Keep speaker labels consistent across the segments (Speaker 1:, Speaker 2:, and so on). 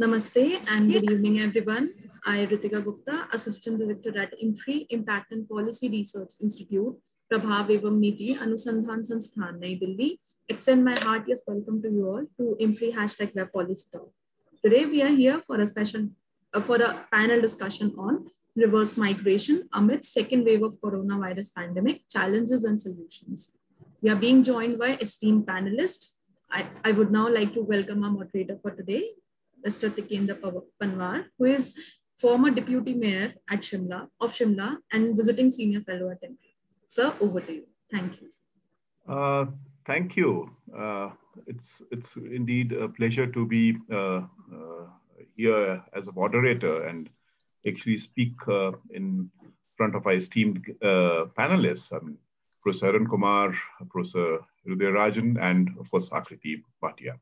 Speaker 1: Namaste and good evening, everyone. I, Ritika Gupta, Assistant Director at IMFRI, Impact and Policy Research Institute, Prabhav Evam Niti, Anusandhan Sansthan, Nai Delhi, extend my heartiest welcome to you all to IMFRI #Web Policy Talk. Today, we are here for a panel discussion on reverse migration amidst second wave of coronavirus pandemic, challenges and solutions. We are being joined by esteemed panelists. I would now like to welcome our moderator for today, Mr. Tikendra Panwar, who is former Deputy Mayor at Shimla and visiting senior fellow at IMFRI. Sir, over to you. Thank you.
Speaker 2: Thank you. It's indeed a pleasure to be here as a moderator and actually speak in front of our esteemed panelists. I mean, Professor Arun Kumar, Professor Hriday Rajan, and of course, Akriti Bhatia.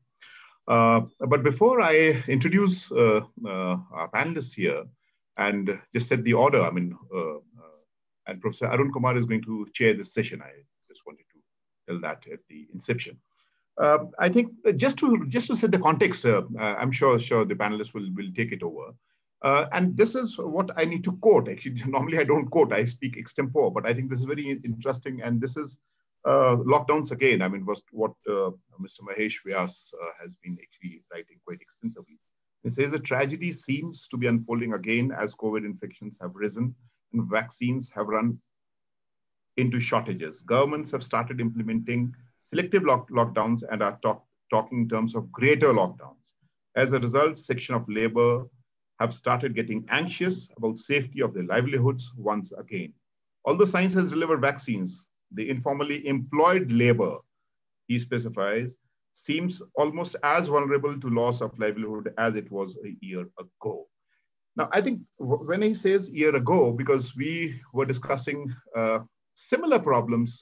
Speaker 2: But before I introduce our panelists here and just set the order, and Professor Arun Kumar is going to chair this session. I just wanted to tell that at the inception. I think just to set the context, I'm sure the panelists will take it over. And this is what I need to quote. Actually, normally I don't quote, I speak extempore, but I think this is very interesting. And this is lockdowns again. I mean, what Mr. Mahesh Vyas has been actually writing quite extensively. He says the tragedy seems to be unfolding again as COVID infections have risen and vaccines have run into shortages. Governments have started implementing selective lockdowns and are talking in terms of greater lockdowns. As a result, section of labor have started getting anxious about safety of their livelihoods once again. Although science has delivered vaccines, the informally employed labor, he specifies, seems almost as vulnerable to loss of livelihood as it was a year ago. Now, I think when he says year ago, because we were discussing similar problems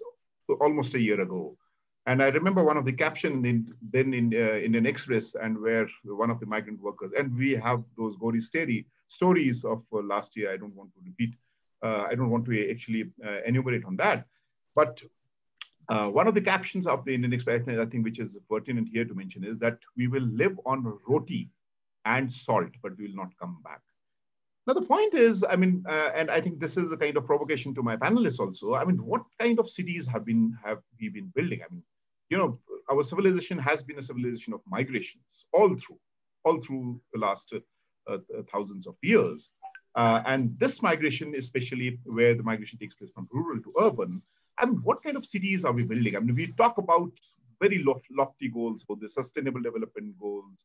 Speaker 2: almost a year ago. And I remember one of the captions in an Express, and where one of the migrant workers, and we have those gory stories of last year. I don't want to repeat. I don't want to actually enumerate on that. But one of the captions of the Indian Express, I think, which is pertinent here to mention, is that we will live on roti and salt, but we will not come back. Now, the point is, and I think this is a kind of provocation to my panelists also. I mean, what kind of cities have we been building? I mean, you know, our civilization has been a civilization of migrations all through the last thousands of years. And this migration, especially where the migration takes place from rural to urban, I mean, what kind of cities are we building? I mean, we talk about very lofty goals for the sustainable development goals.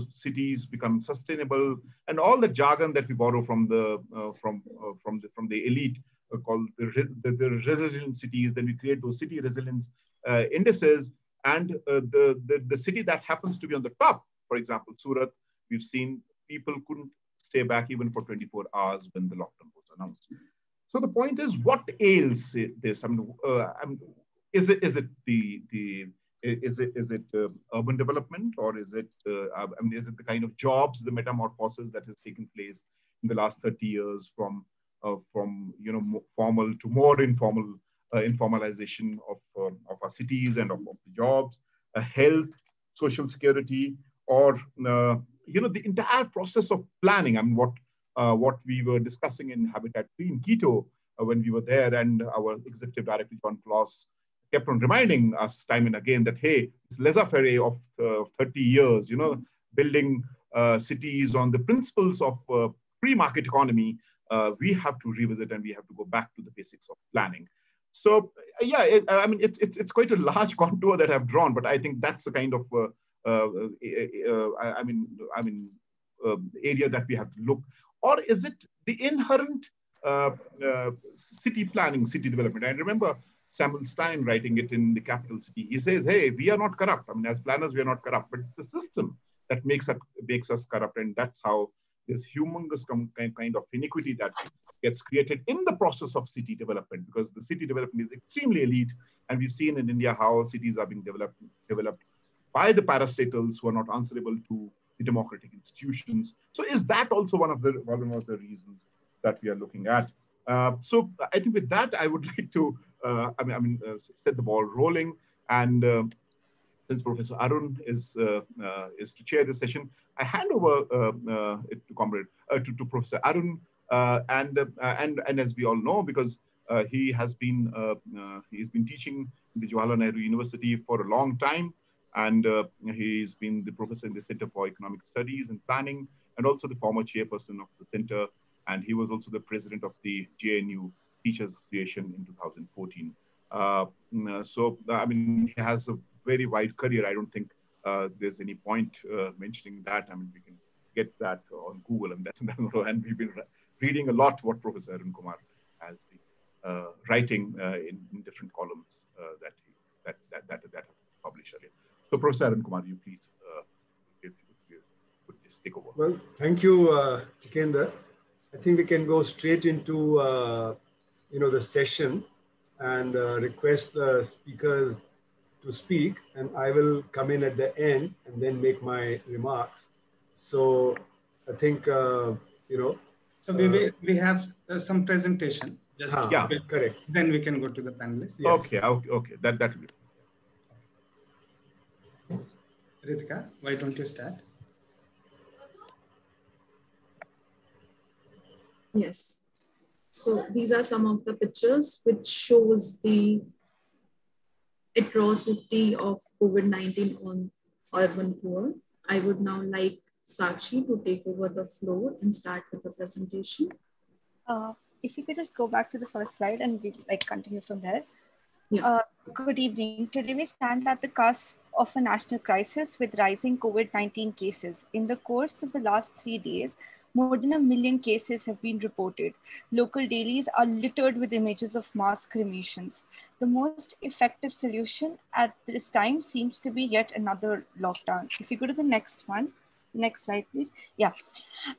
Speaker 2: Cities become sustainable, and all the jargon that we borrow from the elite called the resilient cities. Then we create those city resilience indices, and the city that happens to be on the top, for example, Surat, we've seen people couldn't stay back even for 24 hours when the lockdown was announced. So the point is, what ails this? Is it urban development, or is it the kind of jobs, the metamorphosis that has taken place in the last 30 years from formal to more informal informalization of our cities and of the jobs, health, social security, or the entire process of planning? I mean, what we were discussing in Habitat 3 in Quito when we were there, and our executive director John Kloss kept on reminding us time and again that, hey, it's laissez-faire of 30 years, building cities on the principles of free market economy. We have to revisit, and we have to go back to the basics of planning. So yeah, it's quite a large contour that I've drawn, but I think that's the kind of area that we have to look. Or is it the inherent city planning, city development? I remember Samuel Stein writing it in The Capital City. He says, hey, we are not corrupt. I mean, as planners, we are not corrupt, but it's the system that makes us corrupt. And that's how this humongous kind of iniquity that gets created in the process of city development, because the city development is extremely elite. And we've seen in India how cities are being developed by the parastatals who are not answerable to the democratic institutions. So is that also one of the reasons that we are looking at? So I think with that, I would like to set the ball rolling. And since Professor Arun is to chair the session, I hand over it to Professor Arun, and as we all know, because he's been teaching in the Jawaharlal Nehru University for a long time, and he's been the professor in the Center for Economic Studies and Planning, and also the former chairperson of the center, and he was also the president of the JNU Teachers Association in 2014. So, I mean, he has a very wide career. I don't think there's any point mentioning that. I mean, we can get that on Google, and and we've been reading a lot what Professor Arun Kumar has been writing in different columns that have published earlier. So, Professor Arun Kumar, you please, if you could just take over.
Speaker 3: Well, thank you, Jitendra. I think we can go straight into the session and request the speakers to speak, and I will come in at the end and then make my remarks. So I think So
Speaker 4: we have some presentation. Just
Speaker 3: yeah, correct.
Speaker 4: Then we can go to the panelists.
Speaker 2: Yes. Okay. That will be.
Speaker 4: Ritika, why don't you start?
Speaker 1: Yes. So these are some of the pictures which shows the atrocity of COVID-19 on urban poor. I would now like Sakshi to take over the floor and start with the presentation.
Speaker 5: If you could just go back to the first slide and we continue from there.
Speaker 1: Yeah.
Speaker 5: Good evening. Today we stand at the cusp of a national crisis with rising COVID-19 cases. In the course of the last 3 days, more than 1 million cases have been reported. Local dailies are littered with images of mass cremations. The most effective solution at this time seems to be yet another lockdown. If you go to the next one, next slide, please. Yeah.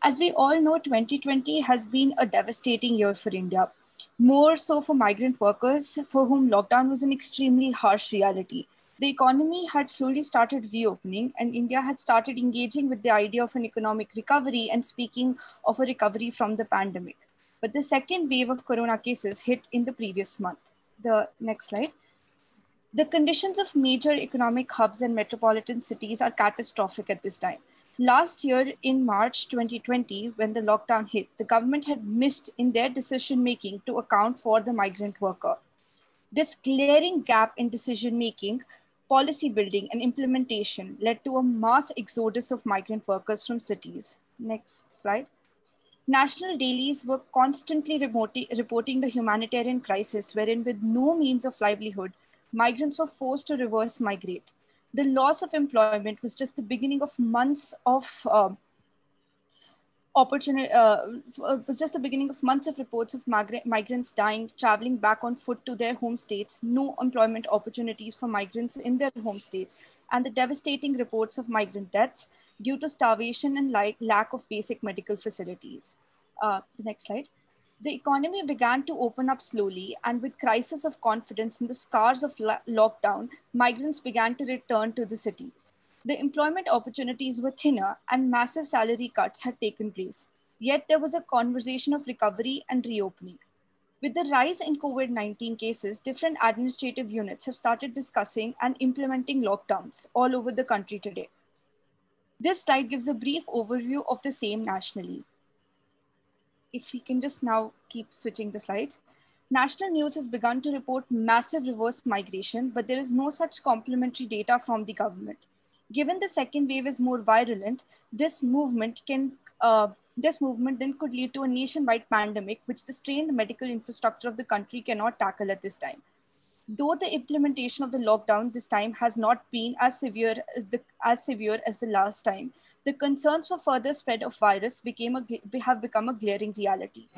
Speaker 5: As we all know, 2020 has been a devastating year for India. More so for migrant workers for whom lockdown was an extremely harsh reality. The economy had slowly started reopening, and India had started engaging with the idea of an economic recovery and speaking of a recovery from the pandemic. But the second wave of corona cases hit in the previous month. The next slide. The conditions of major economic hubs and metropolitan cities are catastrophic at this time. Last year in March 2020, when the lockdown hit, the government had missed in their decision-making to account for the migrant worker. This glaring gap in decision-making, policy building and implementation led to a mass exodus of migrant workers from cities. Next slide. National dailies were constantly reporting the humanitarian crisis wherein with no means of livelihood, migrants were forced to reverse migrate. The loss of employment was just the beginning of months of reports of migrants dying, traveling back on foot to their home states, no employment opportunities for migrants in their home states, and the devastating reports of migrant deaths due to starvation and lack of basic medical facilities. The next slide. The economy began to open up slowly, and with crisis of confidence and the scars of lockdown, migrants began to return to the cities. The employment opportunities were thinner and massive salary cuts had taken place. Yet there was a conversation of recovery and reopening. With the rise in COVID-19 cases, different administrative units have started discussing and implementing lockdowns all over the country today. This slide gives a brief overview of the same nationally. If we can just now keep switching the slides. National news has begun to report massive reverse migration, but there is no such complementary data from the government. Given the second wave is more virulent, this movement then could lead to a nationwide pandemic, which the strained medical infrastructure of the country cannot tackle at this time. Though the implementation of the lockdown this time has not been as severe as the last time, the concerns for further spread of virus have become a glaring reality.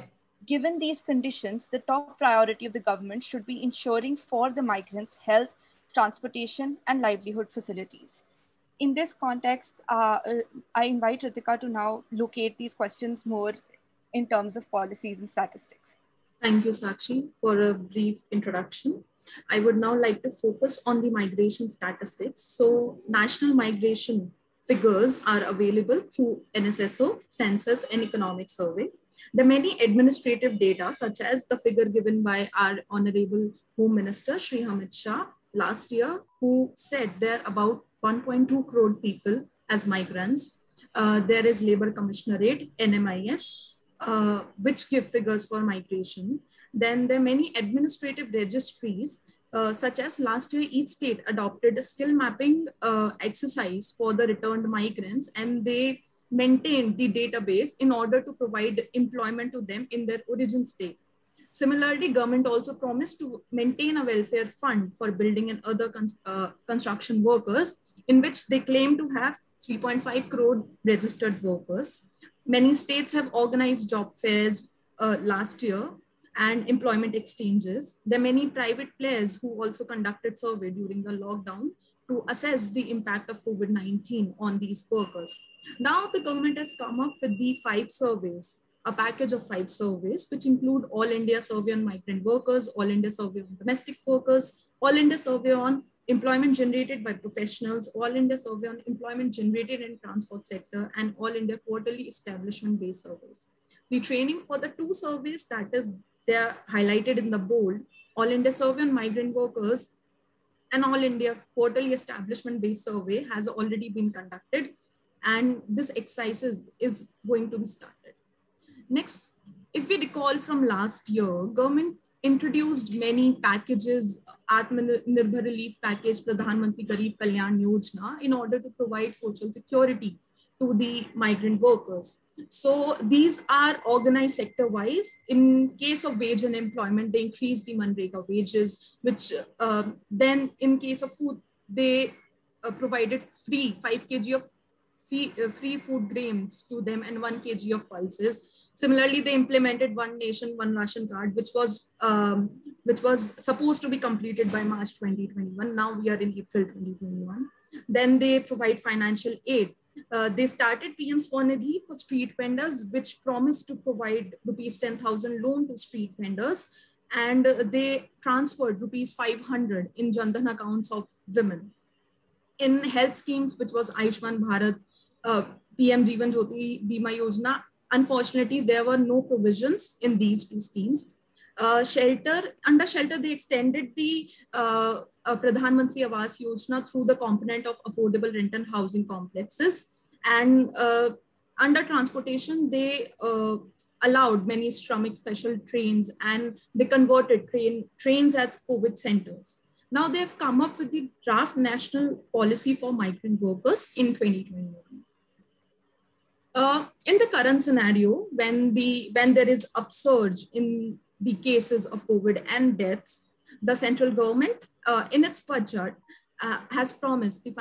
Speaker 5: Given these conditions, the top priority of the government should be ensuring for the migrants health, transportation, and livelihood facilities. In this context, I invite Ritika to now locate these questions more in terms of policies and statistics.
Speaker 1: Thank you, Sakshi, for a brief introduction. I would now like to focus on the migration statistics. So national migration figures are available through NSSO, Census and Economic Survey. The many administrative data, such as the figure given by our Honorable Home Minister, Shri Amit Shah, last year, who said there are about 1.2 crore people as migrants. There is Labor Commissionerate, NMIS, which give figures for migration. Then there are many administrative registries, such as last year, each state adopted a skill mapping exercise for the returned migrants, and they maintained the database in order to provide employment to them in their origin state. Similarly, government also promised to maintain a welfare fund for building and other construction workers, in which they claim to have 3.5 crore registered workers. Many states have organized job fairs last year and employment exchanges. There are many private players who also conducted survey during the lockdown to assess the impact of COVID-19 on these workers. Now the government has come up with the 5 surveys, a package of 5 surveys, which include All India Survey on Migrant Workers, All India Survey on Domestic Workers, All India Survey on Employment Generated by Professionals, All India Survey on Employment Generated in Transport Sector, and All India Quarterly Establishment-Based Surveys. The training for the 2 surveys, that is, they are highlighted in the bold, All India Survey on Migrant Workers and All India Quarterly Establishment-Based Survey has already been conducted, and this exercise is going to be started. Next, if we recall from last year, government introduced many packages, Atmanirbhar Relief Package, Pradhan Mantri Garib Kalyan Yojana, in order to provide social security to the migrant workers. So these are organized sector-wise. In case of wage and employment, they increase the Manrega wages, which then in case of food, they provided free 5 kg of free food grains to them and 1 kg of pulses. Similarly, they implemented One Nation, One Ration card, which was supposed to be completed by March 2021. Now we are in April 2021. Then they provide financial aid. They started PM Swanidhi for street vendors, which promised to provide rupees 10,000 loan to street vendors. And they transferred rupees 500 in Jan Dhan accounts of women. In health schemes, which was Ayushman Bharat, PM Jeevan Jyoti Bima Yojana, unfortunately, there were no provisions in these 2 schemes. Under shelter, they extended the Pradhan Mantri Awas Yojana through the component of affordable rent and housing complexes. And under transportation, they allowed many Shramik special trains, and they converted trains as COVID centers. Now they've come up with the draft national policy for migrant workers in 2021. In the current scenario, when there is upsurge in the cases of COVID and deaths, the central government in its budget has promised, the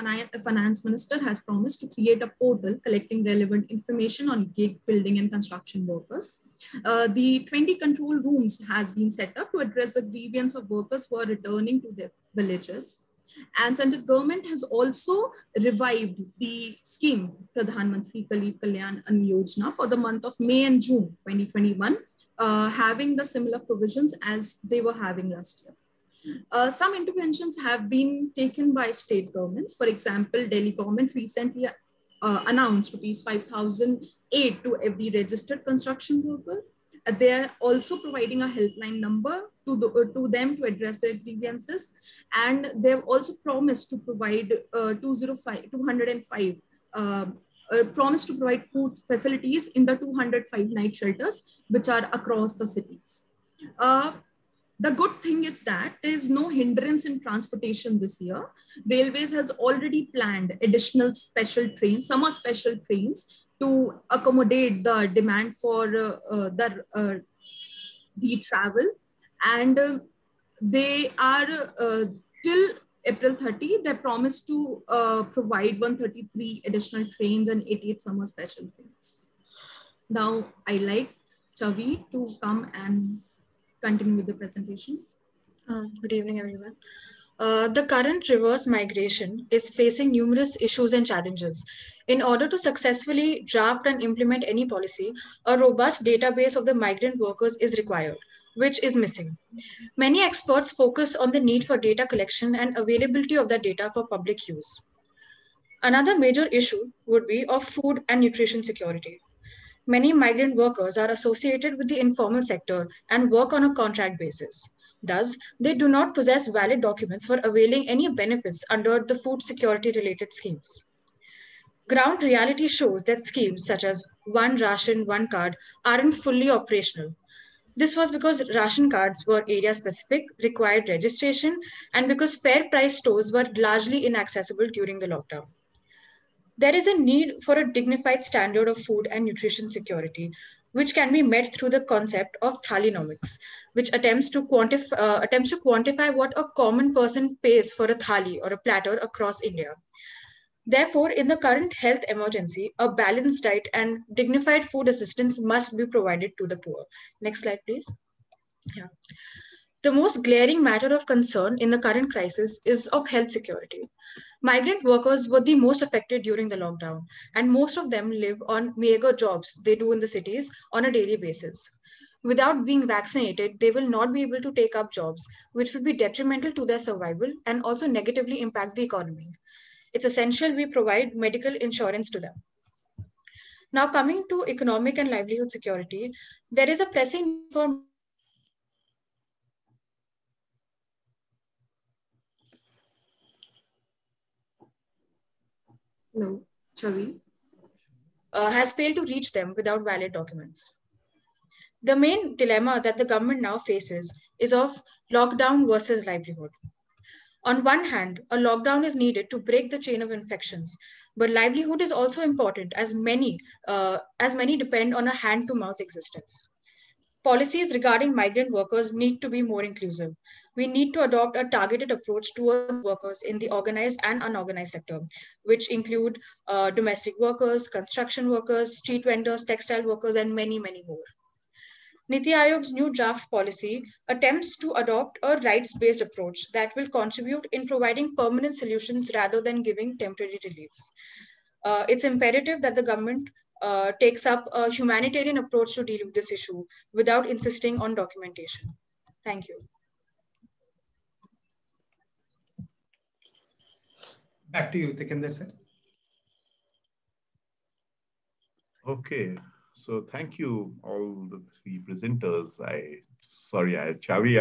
Speaker 1: finance minister has promised to create a portal collecting relevant information on gig, building and construction workers. The 20 control rooms has been set up to address the grievance of workers who are returning to their villages. And central government has also revived the scheme Pradhan Mantri Garib Kalyan Yojana for the month of May and June 2021, having the similar provisions as they were having last year. Some interventions have been taken by state governments. For example, Delhi government recently announced rupees 5,000 aid to every registered construction worker. They are also providing a helpline number to them to address their grievances. And they've also promised to provide 205 promised to provide food facilities in the 205 night shelters, which are across the cities. The good thing is that there is no hindrance in transportation this year. Railways has already planned additional special trains, summer special trains, to accommodate the demand for the travel. And they are till April 30, they promised to provide 133 additional trains and 88 summer special trains. Now I like Chavi to come and continue with the presentation.
Speaker 6: Good evening, everyone. The current reverse migration is facing numerous issues and challenges. In order to successfully draft and implement any policy, a robust database of the migrant workers is required, which is missing. Many experts focus on the need for data collection and availability of that data for public use. Another major issue would be of food and nutrition security. Many migrant workers are associated with the informal sector and work on a contract basis. Thus, they do not possess valid documents for availing any benefits under the food security related schemes. Ground reality shows that schemes such as One Ration, One Card aren't fully operational. This was because ration cards were area specific, required registration, and because fair price stores were largely inaccessible during the lockdown. There is a need for a dignified standard of food and nutrition security, which can be met through the concept of thalinomics, which attempts to quantify what a common person pays for a thali or a platter across India. Therefore, in the current health emergency, a balanced diet and dignified food assistance must be provided to the poor. Next slide, please. Yeah. The most glaring matter of concern in the current crisis is of health security. Migrant workers were the most affected during the lockdown, and most of them live on meager jobs they do in the cities on a daily basis. Without being vaccinated, they will not be able to take up jobs, which will be detrimental to their survival and also negatively impact the economy. It's essential we provide medical insurance to them. Now, coming to economic and livelihood security, there is a pressing need for
Speaker 1: No, Chavi.
Speaker 6: Has failed to reach them without valid documents. The main dilemma that the government now faces is of lockdown versus livelihood. On one hand, a lockdown is needed to break the chain of infections, but livelihood is also important as many depend on a hand-to-mouth existence. Policies regarding migrant workers need to be more inclusive. We need to adopt a targeted approach towards workers in the organized and unorganized sector, which include domestic workers, construction workers, street vendors, textile workers, and many, many more. Niti Aayog's new draft policy attempts to adopt a rights-based approach that will contribute in providing permanent solutions rather than giving temporary reliefs. It's imperative that the government takes up a humanitarian approach to deal with this issue without insisting on documentation. Thank you.
Speaker 4: Back to you, Tikender sir.
Speaker 2: Okay, so thank you all the three presenters. Chavi,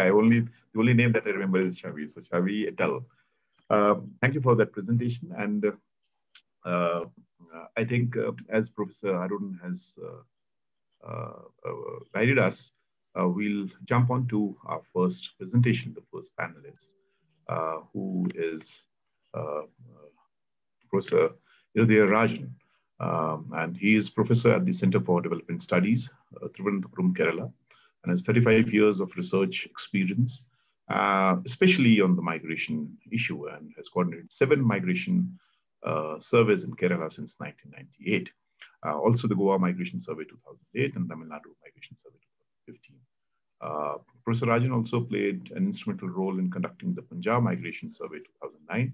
Speaker 2: the only name that I remember is Chavi. So Chavi et al. Thank you for that presentation. And I think as Professor Arun has guided us, we'll jump on to our first presentation, the first panelist, who is Professor Irudaya Rajan. And he is professor at the Center for Development Studies, Thiruvananthapuram, Kerala, and has 35 years of research experience, especially on the migration issue, and has coordinated 7 migration surveys in Kerala since 1998. Also the Goa Migration Survey 2008 and Tamil Nadu Migration Survey 2015. Professor Rajan also played an instrumental role in conducting the Punjab Migration Survey 2009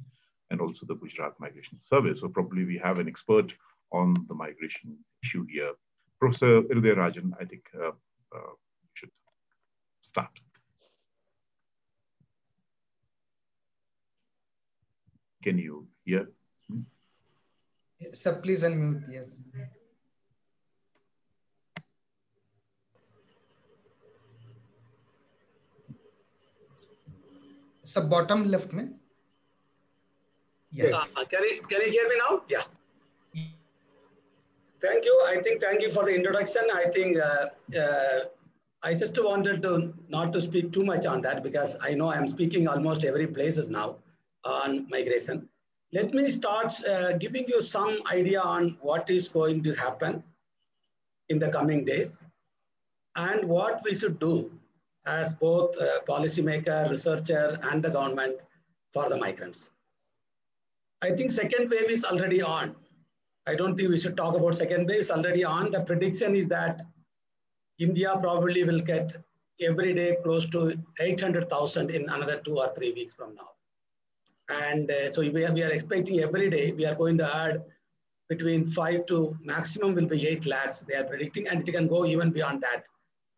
Speaker 2: and also the Gujarat Migration Survey. So probably we have an expert on the migration issue here. Professor Irudaya Rajan, I think should start. Can you hear me?
Speaker 4: Sir, please unmute, yes. Sir, bottom left mein? Yes.
Speaker 7: Can you hear me now? Yeah. Thank you. Thank you for the introduction. I think I just wanted to not to speak too much on that because I know I'm speaking almost every places now on migration. Let me start giving you some idea on what is going to happen in the coming days and what we should do as both policymaker, researcher, and the government for the migrants. I think second wave is already on. I don't think we should talk about second wave. It's already on. The prediction is that India probably will get every day close to 800,000 in another 2 or 3 weeks from now. And so we are expecting every day we are going to add between 5 to maximum will be 8 lakhs they are predicting, and it can go even beyond that.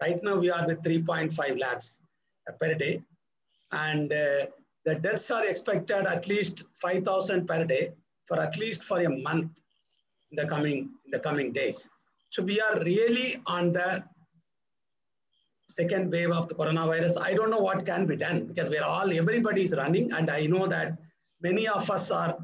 Speaker 7: Right now we are with 3.5 lakhs per day, and the deaths are expected at least 5,000 per day for at least for a month in the coming days. So we are really on the second wave of the coronavirus, I don't know what can be done because everybody is running, and I know that many of us are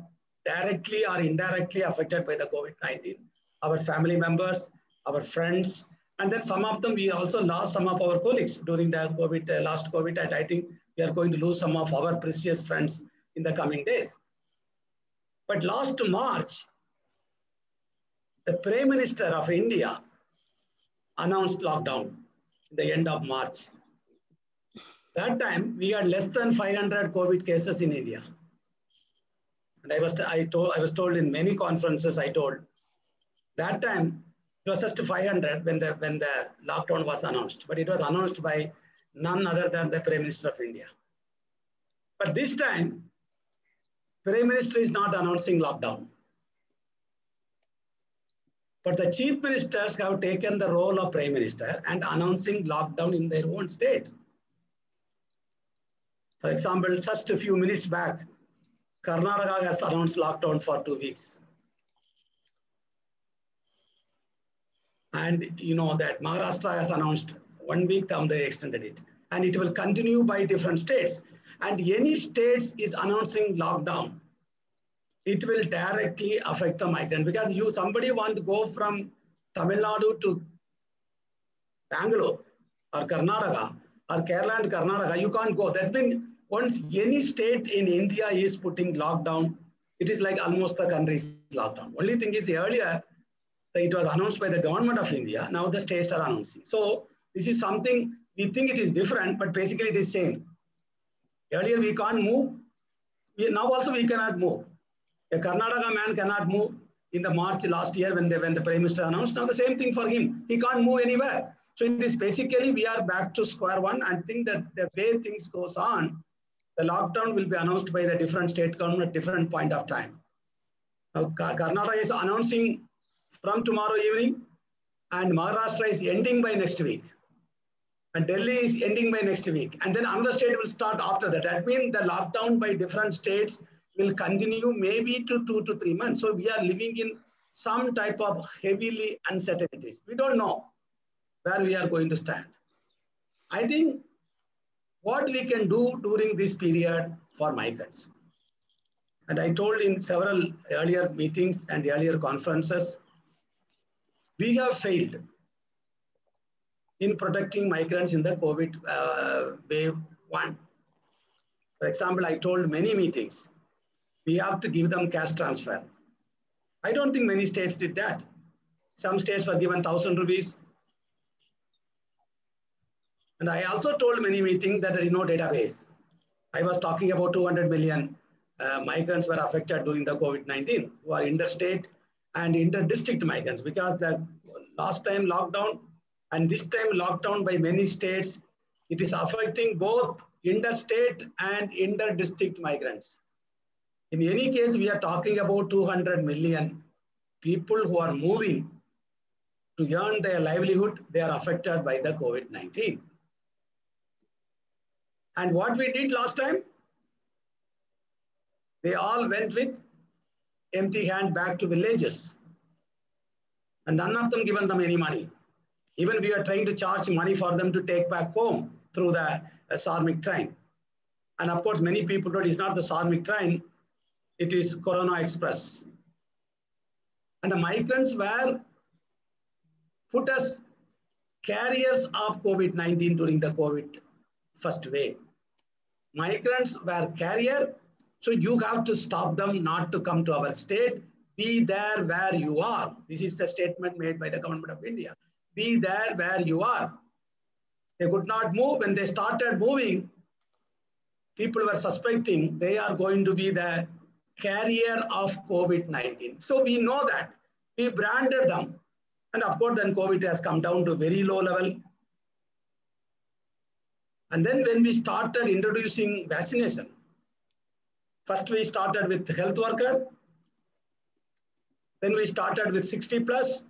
Speaker 7: directly or indirectly affected by the COVID-19. Our family members, our friends, and then some of them, we also lost some of our colleagues during the last COVID, and I think we are going to lose some of our precious friends in the coming days. But last March, the Prime Minister of India announced lockdown at the end of March. That time, we had less than 500 COVID cases in India. And I was told in many conferences, that time, it was just 500 when the lockdown was announced, but it was announced by none other than the Prime Minister of India. But this time, Prime Minister is not announcing lockdown. But the chief ministers have taken the role of Prime Minister and announcing lockdown in their own state. For example, just a few minutes back, Karnataka has announced lockdown for 2 weeks. And you know that Maharashtra has announced 1 week, then they extended it. And it will continue by different states. And any states is announcing lockdown, it will directly affect the migrant, because somebody want to go from Tamil Nadu to Bangalore or Karnataka or Kerala and Karnataka, you can't go. That means once any state in India is putting lockdown, it is like almost the country's lockdown. Only thing is earlier, it was announced by the government of India. Now the states are announcing. So this is something, we think it is different, but basically it is same. Earlier we can't move. Now also we cannot move. A Karnataka man cannot move in the March last year when the Prime Minister announced. Now the same thing for him. He can't move anywhere. So it is basically we are back to square one, and think that the way things goes on, the lockdown will be announced by the different state government at different point of time. Now Karnataka is announcing from tomorrow evening, and Maharashtra is ending by next week. And Delhi is ending by next week. And then another state will start after that. That means the lockdown by different states will continue maybe to 2 to 3 months. So we are living in some type of heavily uncertainties. We don't know where we are going to stand. I think what we can do during this period for migrants. And I told in several earlier meetings and earlier conferences, we have failed in protecting migrants in the COVID wave 1. For example, I told many meetings, we have to give them cash transfer. I don't think many states did that. Some states were given 1,000 rupees. And I also told many meetings that there is no database. I was talking about 200 million migrants were affected during the COVID-19 who are interstate and inter-district migrants, because the last time lockdown and this time lockdown by many states, it is affecting both interstate and inter-district migrants. In any case, we are talking about 200 million people who are moving to earn their livelihood. They are affected by the COVID-19. And what we did last time, they all went with empty hand back to villages. And none of them given them any money. Even we are trying to charge money for them to take back home through the Sarmic train. And of course, many people know it's not the Sarmic train, it is Corona Express. And the migrants were put as carriers of COVID-19 during the COVID first wave. Migrants were carrier, so you have to stop them not to come to our state. Be there where you are. This is the statement made by the government of India. Be there where you are. They could not move. When they started moving, people were suspecting they are going to be the carrier of COVID-19. So we know that. We branded them. And of course, then COVID has come down to very low level. And then when we started introducing vaccination, first we started with health worker. Then we started with 60 plus.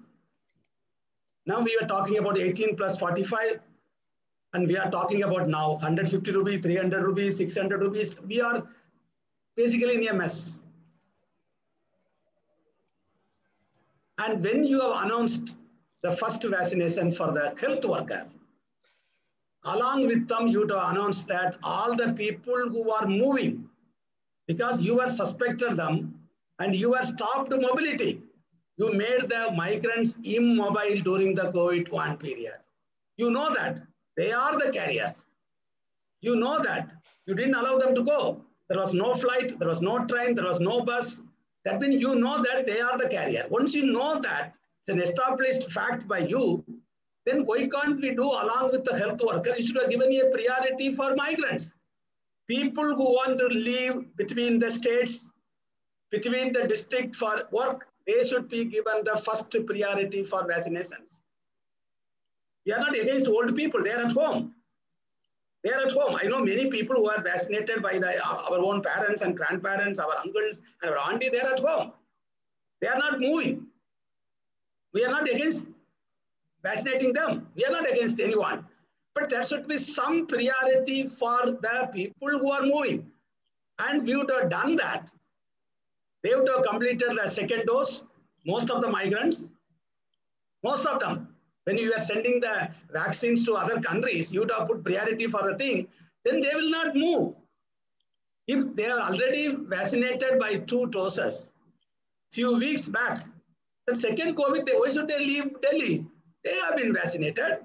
Speaker 7: Now we are talking about 18 plus 45. And we are talking about now 150 rupees, 300 rupees, 600 rupees. We are basically in a mess. And when you have announced the first vaccination for the health worker, Along with them, you to announce that all the people who are moving, because you have suspected them and you have stopped mobility. You made the migrants immobile during the COVID-1 period. You know that they are the carriers. You know that you didn't allow them to go. There was no flight, there was no train, there was no bus. That means you know that they are the carrier. Once you know that, it's an established fact by you, then why can't we do along with the health workers? You should have given a priority for migrants. People who want to leave between the states, between the district for work, they should be given the first priority for vaccinations. We are not against old people, they are at home. They are at home. I know many people who are vaccinated by our own parents and grandparents, our uncles and our auntie, they are at home. They are not moving. We are not against vaccinating them. We are not against anyone. But there should be some priority for the people who are moving. And we would have done that. They would have completed the second dose, most of the migrants, most of them. When you are sending the vaccines to other countries, you would have put priority for the thing, then they will not move. If they are already vaccinated by 2 doses, few weeks back, the second COVID, why should they leave Delhi? They have been vaccinated.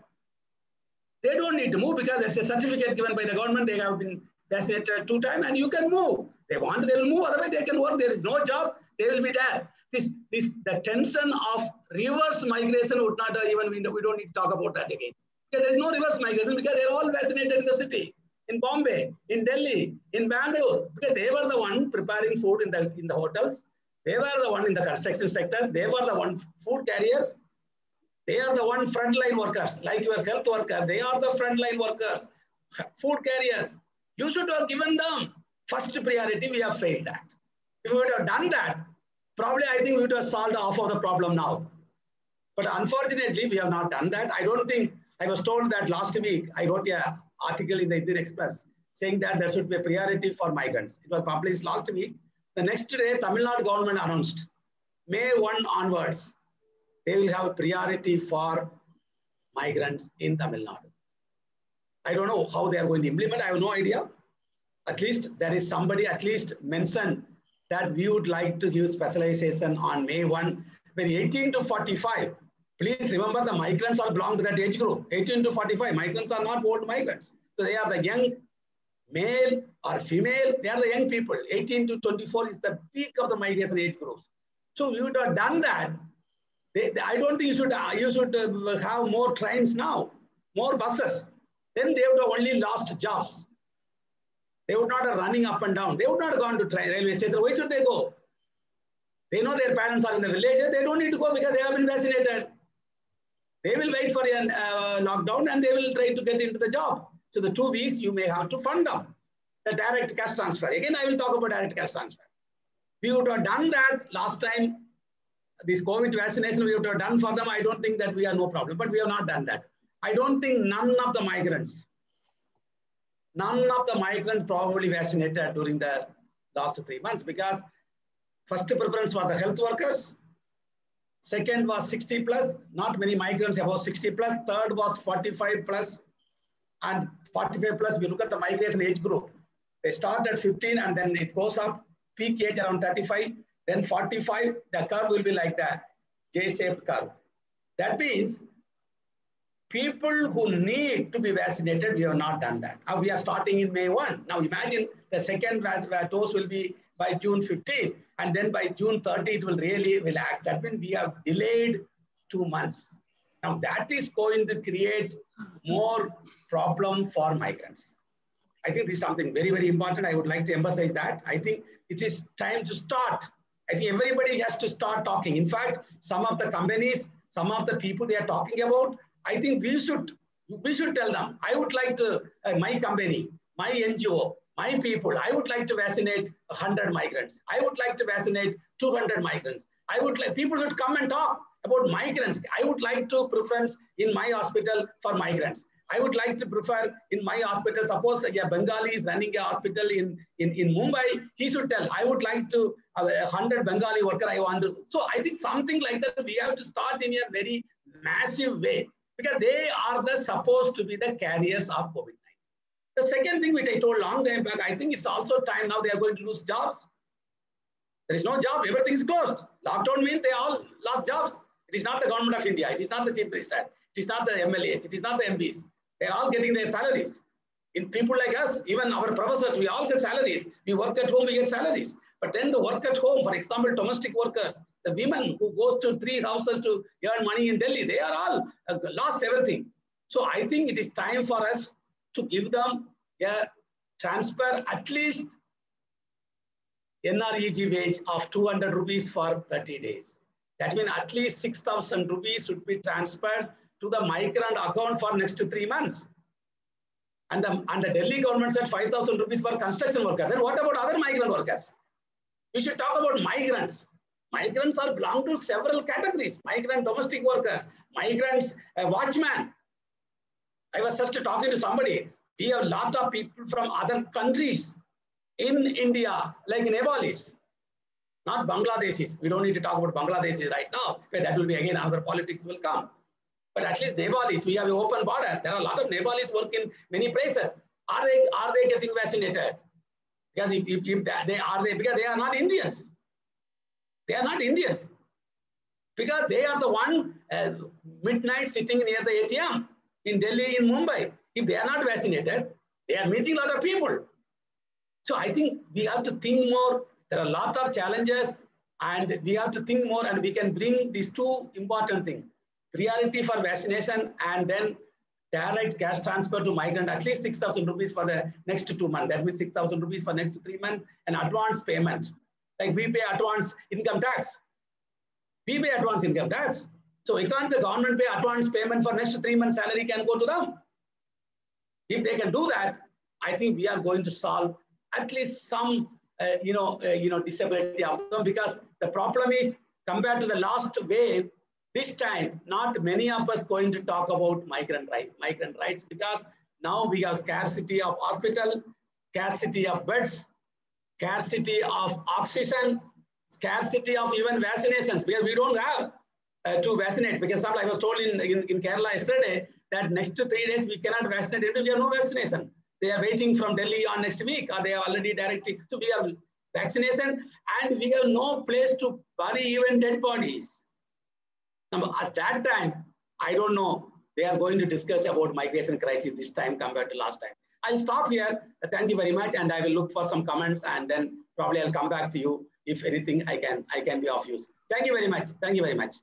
Speaker 7: They don't need to move because it's a certificate given by the government. They have been vaccinated 2 times and you can move. They want, they will move. Otherwise, they can work. There is no job. They will be there. The tension of reverse migration would not even, we don't need to talk about that again. Because there is no reverse migration because they're all vaccinated in the city, in Bombay, in Delhi, in Bangalore, because they were the one preparing food in the hotels. They were the one in the construction sector. They were the one food carriers. They are the one frontline workers, like your health worker. They are the frontline workers, food carriers. You should have given them first priority. We have failed that. If we would have done that, probably I think we would have solved half of the problem now. But unfortunately, we have not done that. I don't think, I was told that last week, I wrote an article in the Indian Express saying that there should be a priority for migrants. It was published last week. The next day, Tamil Nadu government announced, May 1 onwards, they will have a priority for migrants in Tamil Nadu. I don't know how they are going to implement. I have no idea. At least there is somebody at least mentioned that we would like to give specialization on May 1. When 18 to 45, please remember the migrants all belong to that age group. 18 to 45, migrants are not old migrants. So they are the young male or female, they are the young people. 18 to 24 is the peak of the migration age groups. So we would have done that. I don't think you should have more trains now, more buses. Then they would have only lost jobs. They would not have running up and down. They would not have gone to railway station. Why should they go? They know their parents are in the village. They don't need to go because they have been vaccinated. They will wait for a lockdown and they will try to get into the job. So the 2 weeks, you may have to fund them. The direct cash transfer. Again, I will talk about direct cash transfer. We would have done that last time. This COVID vaccination we would have done for them. I don't think that we have no problem, but we have not done that. I don't think none of the migrants probably vaccinated during the last 3 months because first preference was the health workers. Second was 60 plus, not many migrants above 60 plus. Third was 45 plus and 45 plus. We look at the migration age group. They start at 15 and then it goes up, peak age around 35. Then 45, the curve will be like that, J-shaped curve. That means people who need to be vaccinated, we have not done that. Now we are starting in May 1. Now imagine the second dose will be by June 15, and then by June 30, it will act. That means we have delayed 2 months. Now that is going to create more problem for migrants. I think this is something very, very important. I would like to emphasize that. I think it is time to start. I think everybody has to start talking. In fact, some of the companies, some of the people they are talking about, I think we should tell them, I would like to, my company, my NGO, my people, I would like to vaccinate 100 migrants. I would like to vaccinate 200 migrants. I would like, people should come and talk about migrants. I would like to preference in my hospital for migrants. I would like to prefer in my hospital, suppose a Bengali is running a hospital in Mumbai, he should tell, I would like to, 100 Bengali worker I want to. So I think something like that, we have to start in a very massive way. because they are supposed to be the carriers of COVID-19. The second thing which I told long time back, I think it's also time now they are going to lose jobs. There is no job, everything is closed. Lockdown means they all lost jobs. It is not the government of India, it is not the chief minister, it is not the MLAs, it is not the MPs. They are all getting their salaries. In people like us, even our professors, we all get salaries. We work at home, we get salaries. But then the work at home, for example, domestic workers, the women who go to 3 houses to earn money in Delhi, they are all lost everything. So I think it is time for us to give them a transfer at least NREG wage of 200 rupees for 30 days. That means at least 6,000 rupees should be transferred to the migrant account for next 3 months. And the Delhi government said 5,000 rupees for construction workers. Then what about other migrant workers? We should talk about migrants. Migrants are belong to several categories. Migrant domestic workers, migrants, watchmen. I was just talking to somebody. We have a lot of people from other countries in India, like Nepalese, not Bangladeshis. We don't need to talk about Bangladeshis right now, where that will be again another politics will come. But at least Nepalese, we have an open border. There are a lot of Nepalese work in many places. Are they getting vaccinated? Because because they are not Indians. They are not Indians. Because they are the one midnight sitting near the ATM in Delhi, in Mumbai. If they are not vaccinated, they are meeting a lot of people. So I think we have to think more. There are a lot of challenges and we have to think more, and we can bring these 2 important things. Priority for vaccination and then direct cash transfer to migrant, at least 6,000 rupees for the next 2 months. That means 6,000 rupees for next 3 months, and advance payment. Like we pay advance income tax. We pay advance income tax. So why can't the government pay advance payment for next 3 months salary can go to them? If they can do that, I think we are going to solve at least some disability of them, because the problem is compared to the last wave, this time, not many of us going to talk about migrant rights, because now we have scarcity of hospital, scarcity of beds, scarcity of oxygen, scarcity of even vaccinations, because we don't have to vaccinate. Because I was told in Kerala yesterday that next 3 days we cannot vaccinate because we have no vaccination. They are waiting from Delhi on next week, or they have already directly. So we have vaccination and we have no place to bury even dead bodies. Now, at that time, I don't know, they are going to discuss about migration crisis this time compared to last time. I'll stop here. Thank you very much. And I will look for some comments, and then probably I'll come back to you if anything I can be of use. Thank you very much. Thank you very much.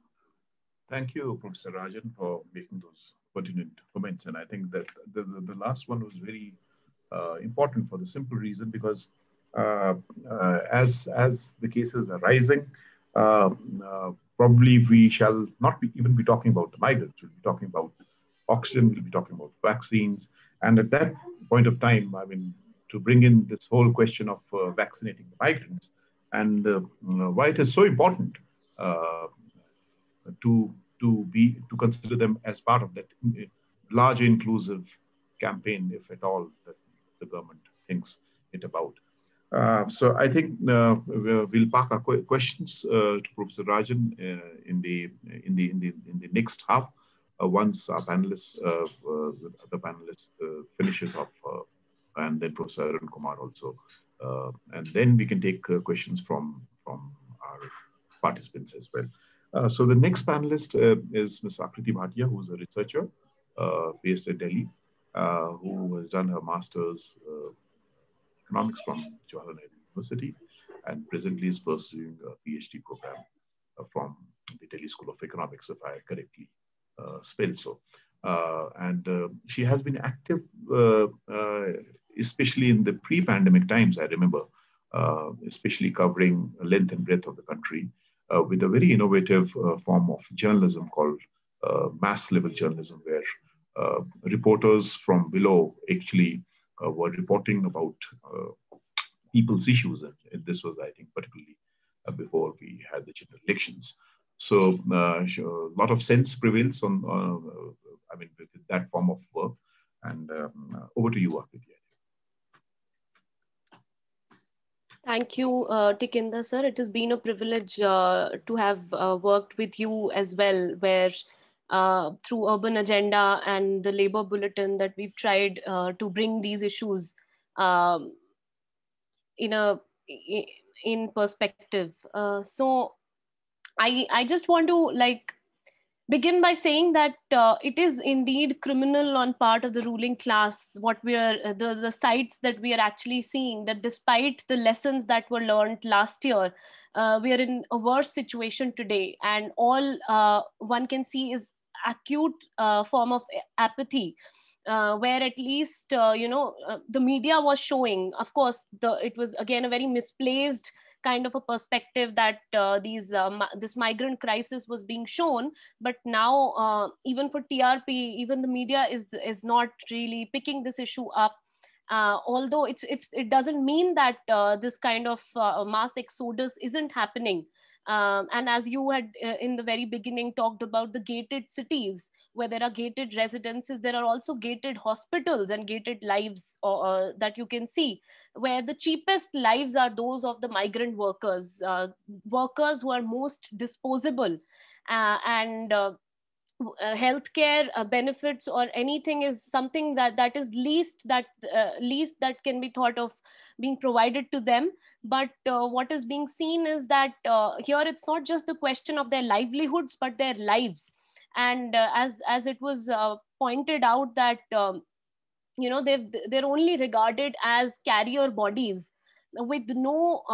Speaker 2: Thank you, Professor Rajan, for making those pertinent comments. And I think that the last one was very important for the simple reason, because as the cases are rising, probably we shall not even be talking about the migrants. We'll be talking about oxygen, we'll be talking about vaccines. And at that point of time, I mean, to bring in this whole question of vaccinating the migrants, and why it is so important to consider them as part of that large inclusive campaign, if at all, that the government thinks it about. So I think we'll park our questions to Professor Rajan in the next half, once our panelists, the panelists finishes off, and then Professor Arun Kumar also, and then we can take questions from our participants as well. So the next panelist is Ms. Akriti Bhatia, who is a researcher based in Delhi, who has done her master's economics from Jawaharlal Nehru University, and presently is pursuing a PhD program from the Delhi School of Economics, if I correctly spelled so. And she has been active, especially in the pre-pandemic times, I remember, especially covering length and breadth of the country with a very innovative form of journalism called mass level journalism, where reporters from below actually were reporting about people's issues. And this was, I think, particularly before we had the general elections. So a lot of sense prevails on, I mean, with that form of work. And over to you, Akriti.
Speaker 8: Thank you, Tikinder sir. It has been a privilege to have worked with you as well, where through Urban Agenda and the Labor Bulletin, that we've tried to bring these issues in perspective. So I just want to begin by saying that it is indeed criminal on part of the ruling class, what we are the sites that we are actually seeing, that despite the lessons that were learned last year, we are in a worse situation today, and all one can see is acute form of apathy, where at least the media was showing. Of course, it was again a very misplaced kind of a perspective that this migrant crisis was being shown. But now even for TRP, even the media is not really picking this issue up. Although it doesn't mean that this kind of mass exodus isn't happening. And as you had in the very beginning talked about the gated cities, where there are gated residences, there are also gated hospitals and gated lives that you can see, where the cheapest lives are those of the migrant workers, workers who are most disposable, and healthcare benefits or anything is something that is least that can be thought of being provided to them. But what is being seen is that here it's not just the question of their livelihoods but their lives. And as it was pointed out that they're only regarded as carrier bodies with no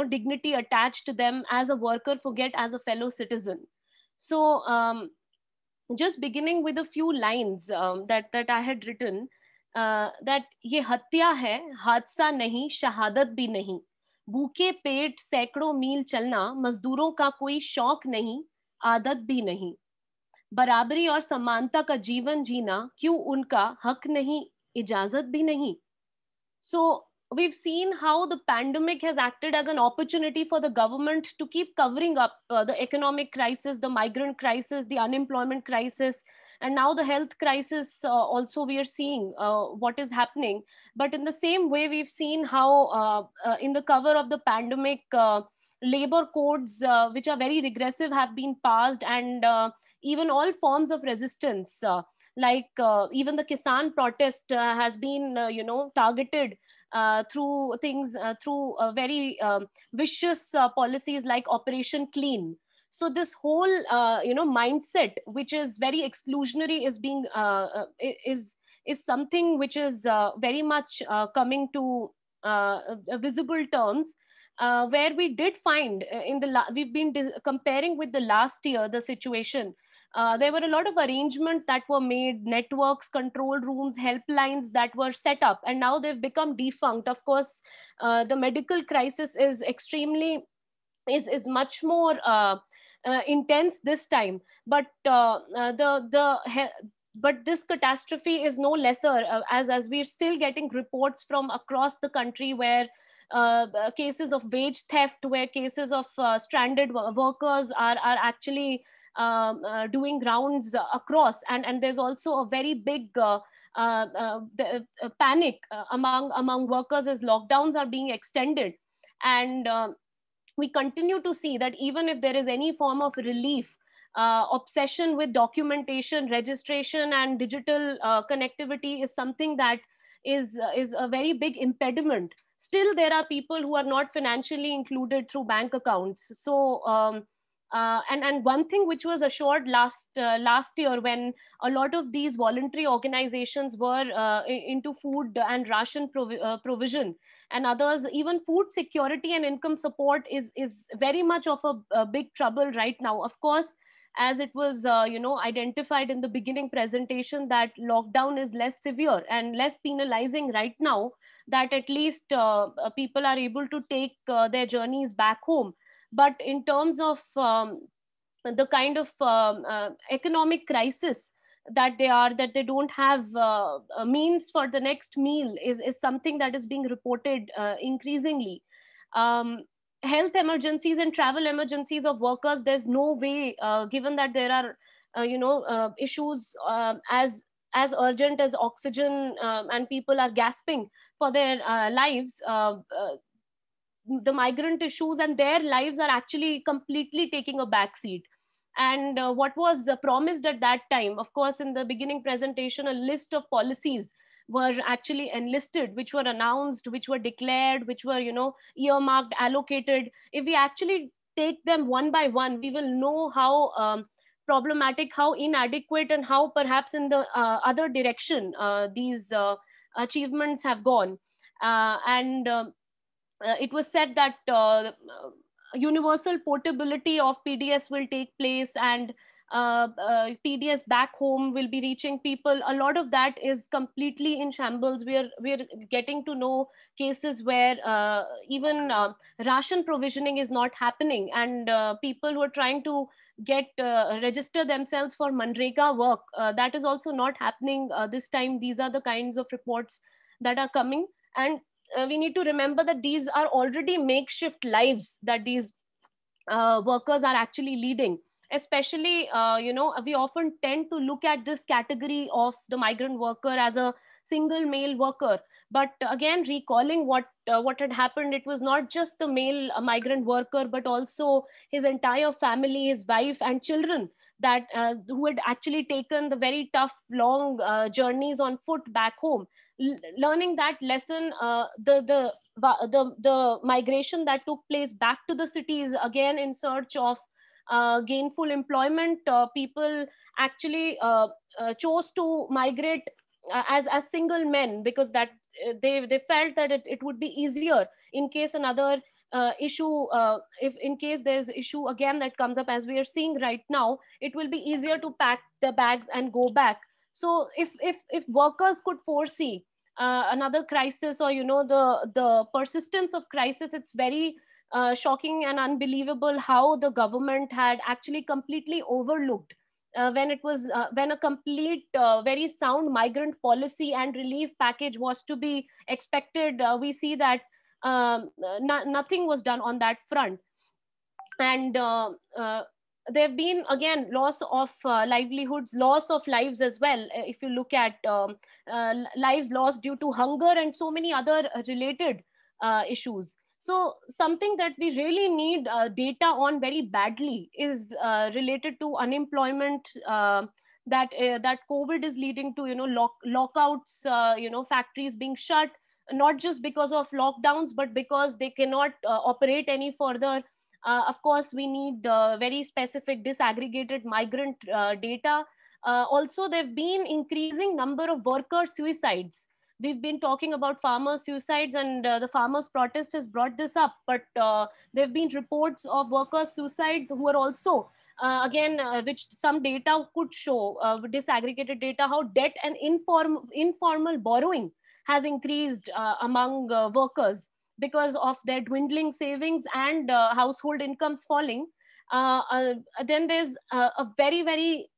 Speaker 8: dignity attached to them as a worker, forget as a fellow citizen. So just beginning with a few lines that I had written, that ये हत्या है, हादसा नहीं, शहादत भी नहीं, भूखे पेट सैकड़ों मील चलना मजदूरों का कोई शौक नहीं, आदत भी नहीं, बराबरी और समानता का जीवन जीना क्यों उनका हक नहीं, इजाजत भी नहीं. So we've seen how the pandemic has acted as an opportunity for the government to keep covering up the economic crisis, the migrant crisis, the unemployment crisis, and now the health crisis. Also, we are seeing what is happening. But in the same way, we've seen how in the cover of the pandemic, labor codes, which are very regressive, have been passed, and even all forms of resistance, even the Kisan protest has been, targeted through things, through very vicious policies like Operation Clean. So this whole, mindset, which is very exclusionary, is being is something which is very much coming to visible terms. Where we did find we've been comparing with the last year, the situation. There were a lot of arrangements that were made, networks, control rooms, helplines that were set up, and now they've become defunct. Of course, the medical crisis is is much more intense this time, but but this catastrophe is no lesser, as we're still getting reports from across the country where cases of wage theft, where cases of stranded workers are actually doing rounds across, and there's also a very big panic among workers as lockdowns are being extended. And we continue to see that even if there is any form of relief, obsession with documentation, registration, and digital connectivity is something that is a very big impediment. Still, there are people who are not financially included through bank accounts. So and one thing which was assured last year, when a lot of these voluntary organizations were into food and ration provision, and others, even food security and income support is very much of a big trouble right now. Of course, as it was identified in the beginning presentation, that lockdown is less severe and less penalizing right now, that at least people are able to take their journeys back home. But in terms of the kind of economic crisis that they don't have means for the next meal is something that is being reported increasingly. Health emergencies and travel emergencies of workers, there's no way, given that there are issues as urgent as oxygen, and people are gasping for their lives, the migrant issues and their lives are actually completely taking a backseat. And what was promised at that time, of course, in the beginning presentation, a list of policies were actually enlisted, which were announced, which were declared, which were, earmarked, allocated. If we actually take them one by one, we will know how problematic, how inadequate, and how perhaps in the other direction these achievements have gone. And it was said that universal portability of PDS will take place, and PDS back home will be reaching people. A lot of that is completely in shambles. We're getting to know cases where even ration provisioning is not happening, and people who are trying to register themselves for Manrega work, that is also not happening this time. These are the kinds of reports that are coming, and we need to remember that these are already makeshift lives that these workers are actually leading. Especially, we often tend to look at this category of the migrant worker as a single male worker. But again, recalling what had happened, it was not just the male migrant worker, but also his entire family, his wife and children, that who had actually taken the very tough, long journeys on foot back home. Learning that lesson, the migration that took place back to the cities, again in search of gainful employment, people actually chose to migrate as single men, because that they felt that it would be easier in case another issue, if in case there's issue again that comes up, as we are seeing right now, it will be easier to pack the bags and go back. So if workers could foresee another crisis, or the persistence of crisis, it's very shocking and unbelievable how the government had actually completely overlooked when a complete very sound migrant policy and relief package was to be expected. We see that nothing was done on that front. And there have been, again, loss of livelihoods, loss of lives as well. If you look at lives lost due to hunger and so many other related issues. So something that we really need data on very badly is related to unemployment, that COVID is leading to, lockouts, factories being shut, not just because of lockdowns, but because they cannot operate any further. Of course, we need very specific disaggregated migrant data. Also, there have been increasing number of worker suicides. We've been talking about farmer suicides, and the farmers' protest has brought this up. But there have been reports of worker suicides who are also, which some data could show, disaggregated data, how debt and informal borrowing has increased among workers because of their dwindling savings and household incomes falling. Then there's a very, very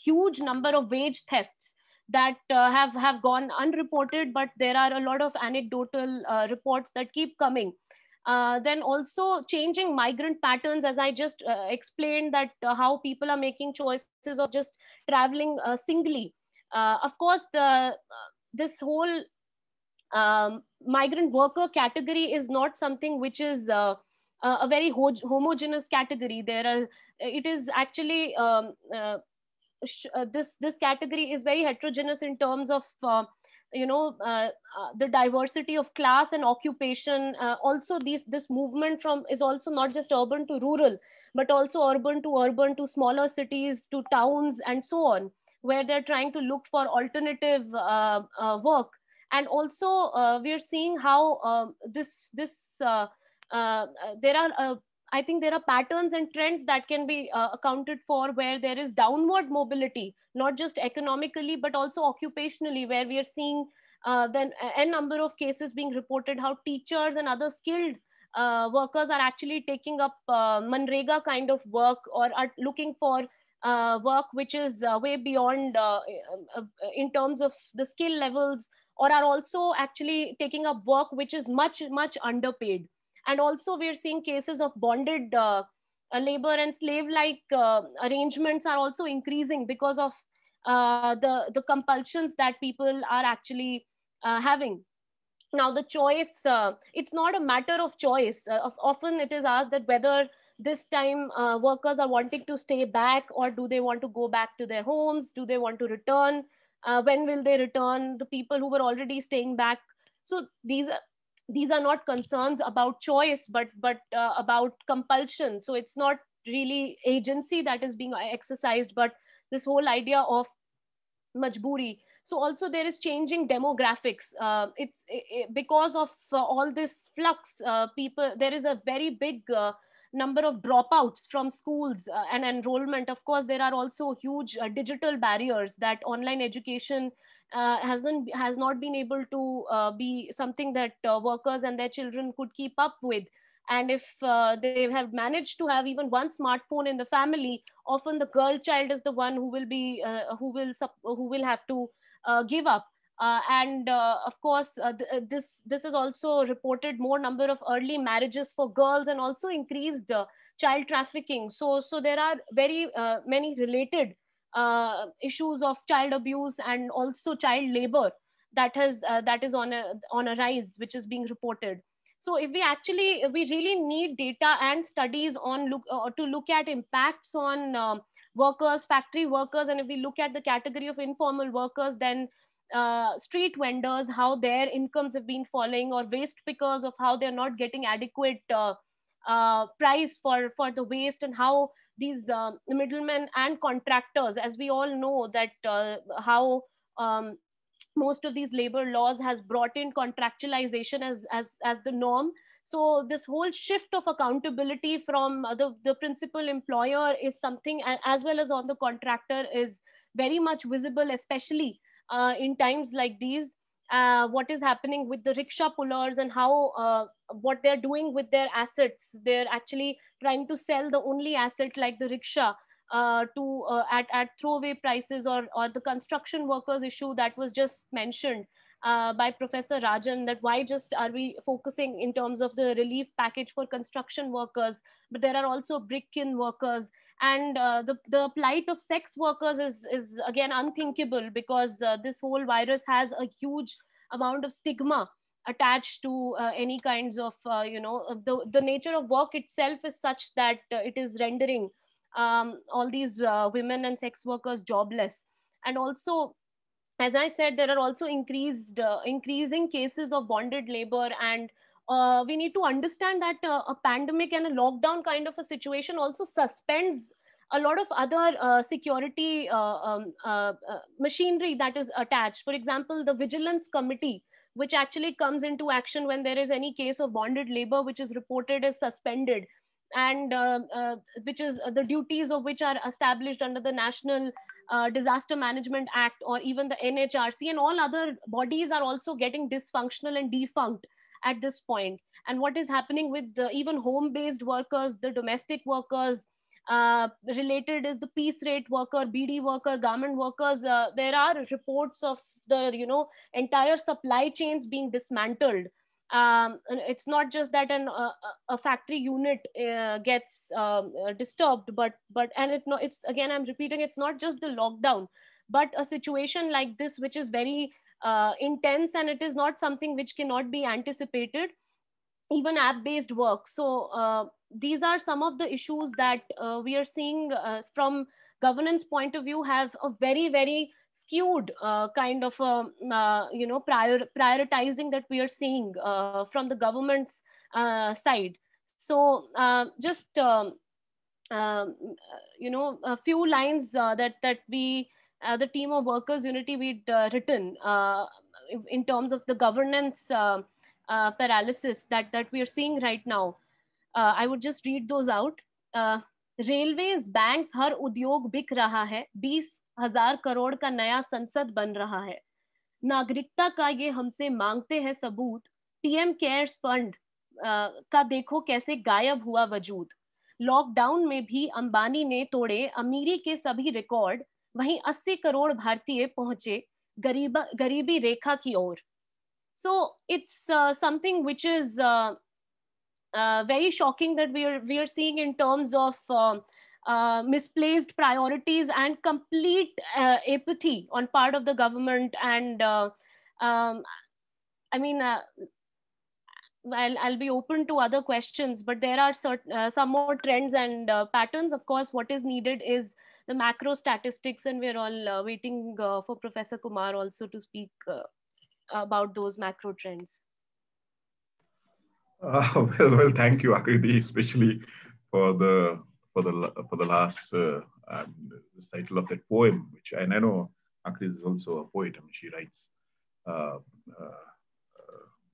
Speaker 8: huge number of wage thefts that have gone unreported, but there are a lot of anecdotal reports that keep coming. Then also changing migrant patterns, as I just explained, that how people are making choices of just traveling singly. Of course, this whole migrant worker category is not something which is a very homogeneous category. It is actually this category is very heterogeneous in terms of the diversity of class and occupation. Also, this movement is also not just urban to rural, but also urban to smaller cities, to towns, and so on, where they're trying to look for alternative work. And also, we are seeing how there are, I think there are patterns and trends that can be accounted for, where there is downward mobility, not just economically, but also occupationally, where we are seeing then a number of cases being reported, how teachers and other skilled workers are actually taking up Manrega kind of work, or are looking for work which is way beyond in terms of the skill levels, or are also actually taking up work which is much, much underpaid. And also we're seeing cases of bonded labor and slave-like arrangements are also increasing because of the compulsions that people are actually having. Now the choice, it's not a matter of choice. Often it is asked that whether this time workers are wanting to stay back, or do they want to go back to their homes? Do they want to return? When will they return? The people who were already staying back. So these are not concerns about choice, but about compulsion. So it's not really agency that is being exercised, but this whole idea of majburi. So also there is changing demographics. Because of all this flux, people, there is a very big number of dropouts from schools and enrollment. Of course, there are also huge digital barriers that online education has not been able to be something that workers and their children could keep up with. And if they have managed to have even one smartphone in the family, often the girl child is the one who will be who will have to give up. And of course, this is also reported more number of early marriages for girls, and also increased child trafficking. So there are very many related issues of child abuse and also child labor that is on a rise, which is being reported. So if we really need data and studies on to look at impacts on workers, factory workers. And if we look at the category of informal workers, then street vendors, how their incomes have been falling, or waste pickers, of how they're not getting adequate price for the waste, and how these middlemen and contractors, as we all know that how most of these labor laws has brought in contractualization as the norm. So this whole shift of accountability from the principal employer is something, as well as on the contractor, is very much visible, especially in times like these. What is happening with the rickshaw pullers, and how what they're doing with their assets. They're actually trying to sell the only asset like the rickshaw at throwaway prices, or the construction workers issue that was just mentioned by Professor Rajan, that why just are we focusing in terms of the relief package for construction workers, but there are also brick kiln workers. And the plight of sex workers is again unthinkable, because this whole virus has a huge amount of stigma attached to any kinds of the nature of work itself is such that it is rendering all these women and sex workers jobless. And also, as I said, there are also increasing cases of bonded labor. And we need to understand that a pandemic and a lockdown kind of a situation also suspends a lot of other security machinery that is attached. For example, the vigilance committee, which actually comes into action when there is any case of bonded labor which is reported, is suspended. And which is the duties of which are established under the National Disaster Management Act, or even the NHRC, and all other bodies are also getting dysfunctional and defunct at this point. And what is happening with even home-based workers, the domestic workers, related is the piece rate worker, BD worker, garment workers. There are reports of the entire supply chains being dismantled. And it's not just that a factory unit gets disturbed, but and it's again, I'm repeating, it's not just the lockdown, but a situation like this which is very intense, and it is not something which cannot be anticipated. Even app-based work. So these are some of the issues that we are seeing from governance point of view, have a very, very skewed kind of prioritizing that we are seeing from the government's side. So just a few lines that we the team of Workers Unity, we'd written in terms of the governance paralysis that we are seeing right now. I would just read those out. Railways, banks, हर उद्योग बिक रहा है, 20,000 करोड़ का नया संसद बन रहा है, नागरिकता का ये हमसे मांगते हैं सबूत, पीएम केयर्स फंड का देखो कैसे गायब हुआ वजूद, लॉकडाउन में भी अंबानी ने तोड़े अमीरी के सभी रिकॉर्ड, वहीं 80 करोड़ भारतीय पहुंचे गरीबी रेखा की ओर. So it's something which is very shocking that we are seeing in terms of misplaced priorities and complete apathy on part of the government. And I mean, I'll be open to other questions, but there are some more trends and patterns. Of course, what is needed is the macro statistics, and we're all waiting for Professor Kumar also to speak about those macro trends.
Speaker 2: Well, thank you, Akriti, especially for the last recital of that poem, and I know Akriti is also a poet. I mean, she writes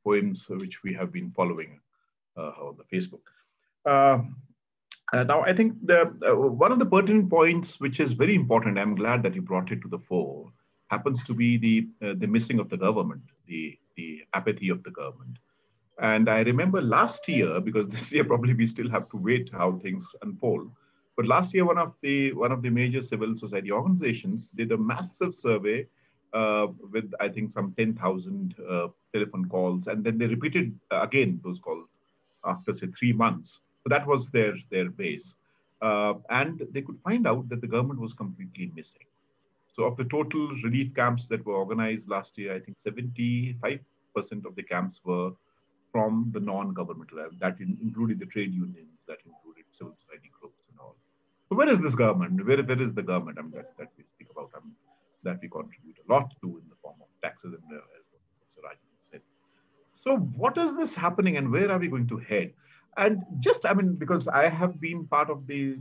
Speaker 2: poems which we have been following on the Facebook. Now, I think one of the pertinent points, which is very important, I'm glad that you brought it to the fore, happens to be the missing of the government, the apathy of the government. And I remember last year, because this year probably we still have to wait how things unfold. But last year, one of the major civil society organizations did a massive survey with, I think, some 10,000 telephone calls, and then they repeated again those calls after, say, 3 months. So that was their base, and they could find out that the government was completely missing. So of the total relief camps that were organized last year, I think 75% of the camps were from the non-governmental, that included the trade unions, that included civil society groups and all. So where is this government? Where is the government that we speak about, that we contribute a lot to in the form of taxes, and as Professor Rajan said. So what is this happening, and where are we going to head? And just, I mean, because I have been part of the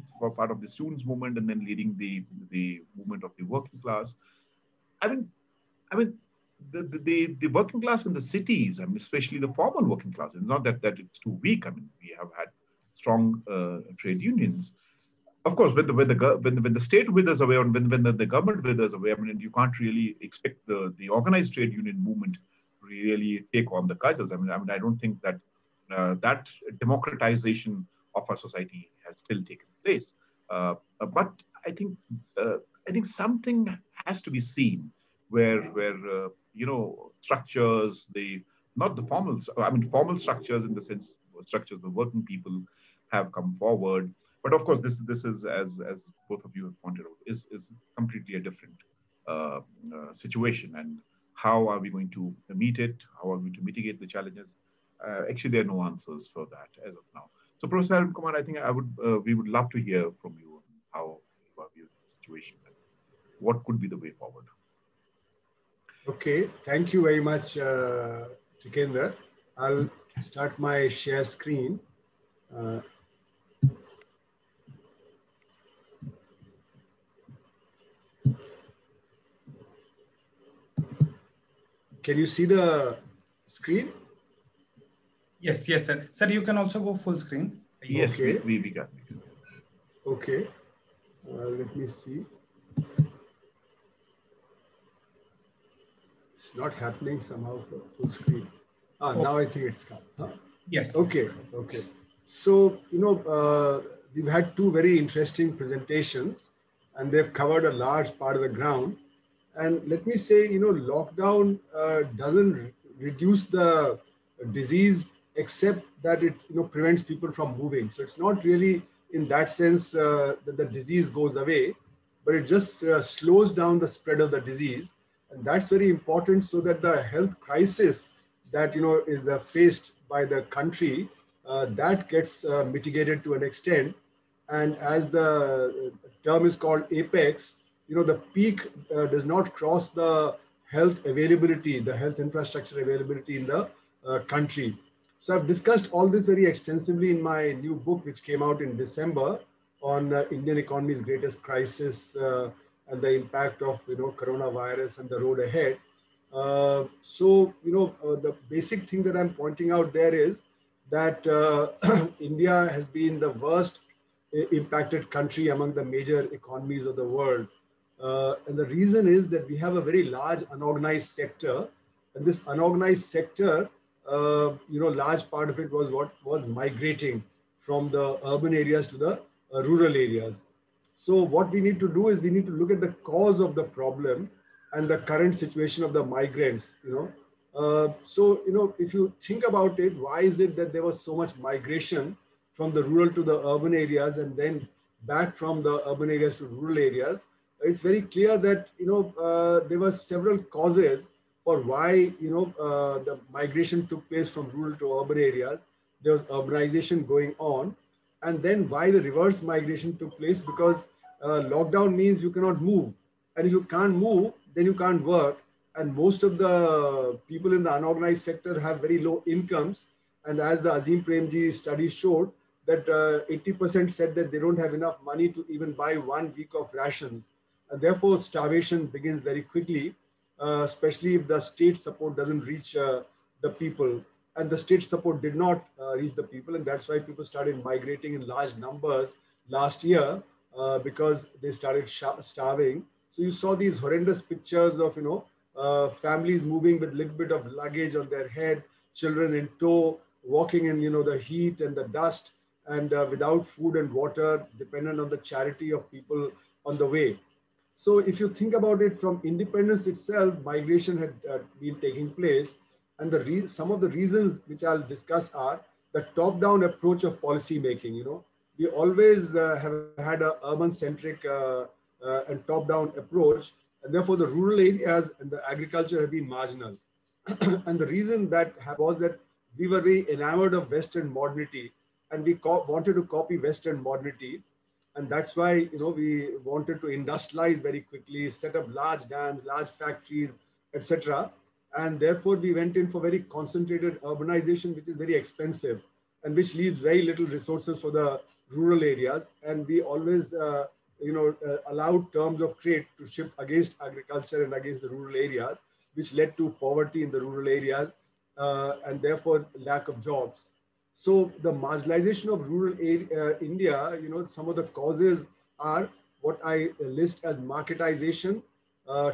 Speaker 2: students' movement and then leading the movement of the working class. I mean, the working class in the cities, I mean, especially the formal working class, it's not that it's too weak. I mean, we have had strong trade unions. Of course, when the state withers away, or when the government withers away, I mean, you can't really expect the organized trade union movement to really take on the cudgels. I mean, I don't think that that democratization of our society has still taken place. But I think something has to be seen where structures, not the formal, I mean, formal structures in the sense structures the working people have come forward. But of course, this is, as both of you have pointed out, is completely a different situation. And how are we going to meet it? How are we going to mitigate the challenges? Actually, there are no answers for that as of now. So, Professor Arun Kumar, I think we would love to hear from you how you are viewing the situation and what could be the way forward.
Speaker 3: Okay, thank you very much, Tikendra. I'll start my share screen. Can you see the screen?
Speaker 4: Yes, sir. Sir, you can also go full screen.
Speaker 2: Yes,
Speaker 3: okay.
Speaker 2: we got it.
Speaker 3: Okay, let me see. It's not happening somehow for full screen. Now I think it's come.
Speaker 4: Yes.
Speaker 3: Okay. So, we've had two very interesting presentations, and they've covered a large part of the ground. And let me say, lockdown doesn't reduce the disease, except that it prevents people from moving. So it's not really in that sense that the disease goes away, but it just slows down the spread of the disease. And that's very important, so that the health crisis that is faced by the country, that gets mitigated to an extent. And as the term is called apex, the peak does not cross the health availability, the health infrastructure availability in the country. So I've discussed all this very extensively in my new book, which came out in December, on Indian economy's greatest crisis and the impact of coronavirus and the road ahead. The basic thing that I'm pointing out there is that India has been the worst impacted country among the major economies of the world. And the reason is that we have a very large unorganized sector, and this unorganized sector, large part of it was migrating from the urban areas to the rural areas. So what we need to do is we need to look at the cause of the problem and the current situation of the migrants. If you think about it, why is it that there was so much migration from the rural to the urban areas and then back from the urban areas to rural areas? It's very clear that there were several causes, for why, the migration took place from rural to urban areas. There was urbanization going on. And then why the reverse migration took place, because lockdown means you cannot move. And if you can't move, then you can't work. And most of the people in the unorganized sector have very low incomes. And as the Azim Premji study showed, that 80% said that they don't have enough money to even buy 1 week of rations. And therefore, starvation begins very quickly, especially if the state support doesn't reach the people. And the state support did not reach the people. And that's why people started migrating in large numbers last year, because they started starving. So you saw these horrendous pictures of, families moving with a little bit of luggage on their head, children in tow, walking in, the heat and the dust, and without food and water, dependent on the charity of people on the way. So if you think about it, from independence itself, migration had been taking place. And some of the reasons which I'll discuss are the top-down approach of policy making. We always have had an urban-centric and top-down approach, and therefore the rural areas and the agriculture have been marginal. And the reason that was that we were very enamored of Western modernity, and we wanted to copy Western modernity. And that's why, we wanted to industrialize very quickly, set up large dams, large factories, etc. And therefore, we went in for very concentrated urbanization, which is very expensive and which leaves very little resources for the rural areas. And we always, allowed terms of trade to shift against agriculture and against the rural areas, which led to poverty in the rural areas and therefore lack of jobs. So the marginalization of rural India, some of the causes are what I list as marketization,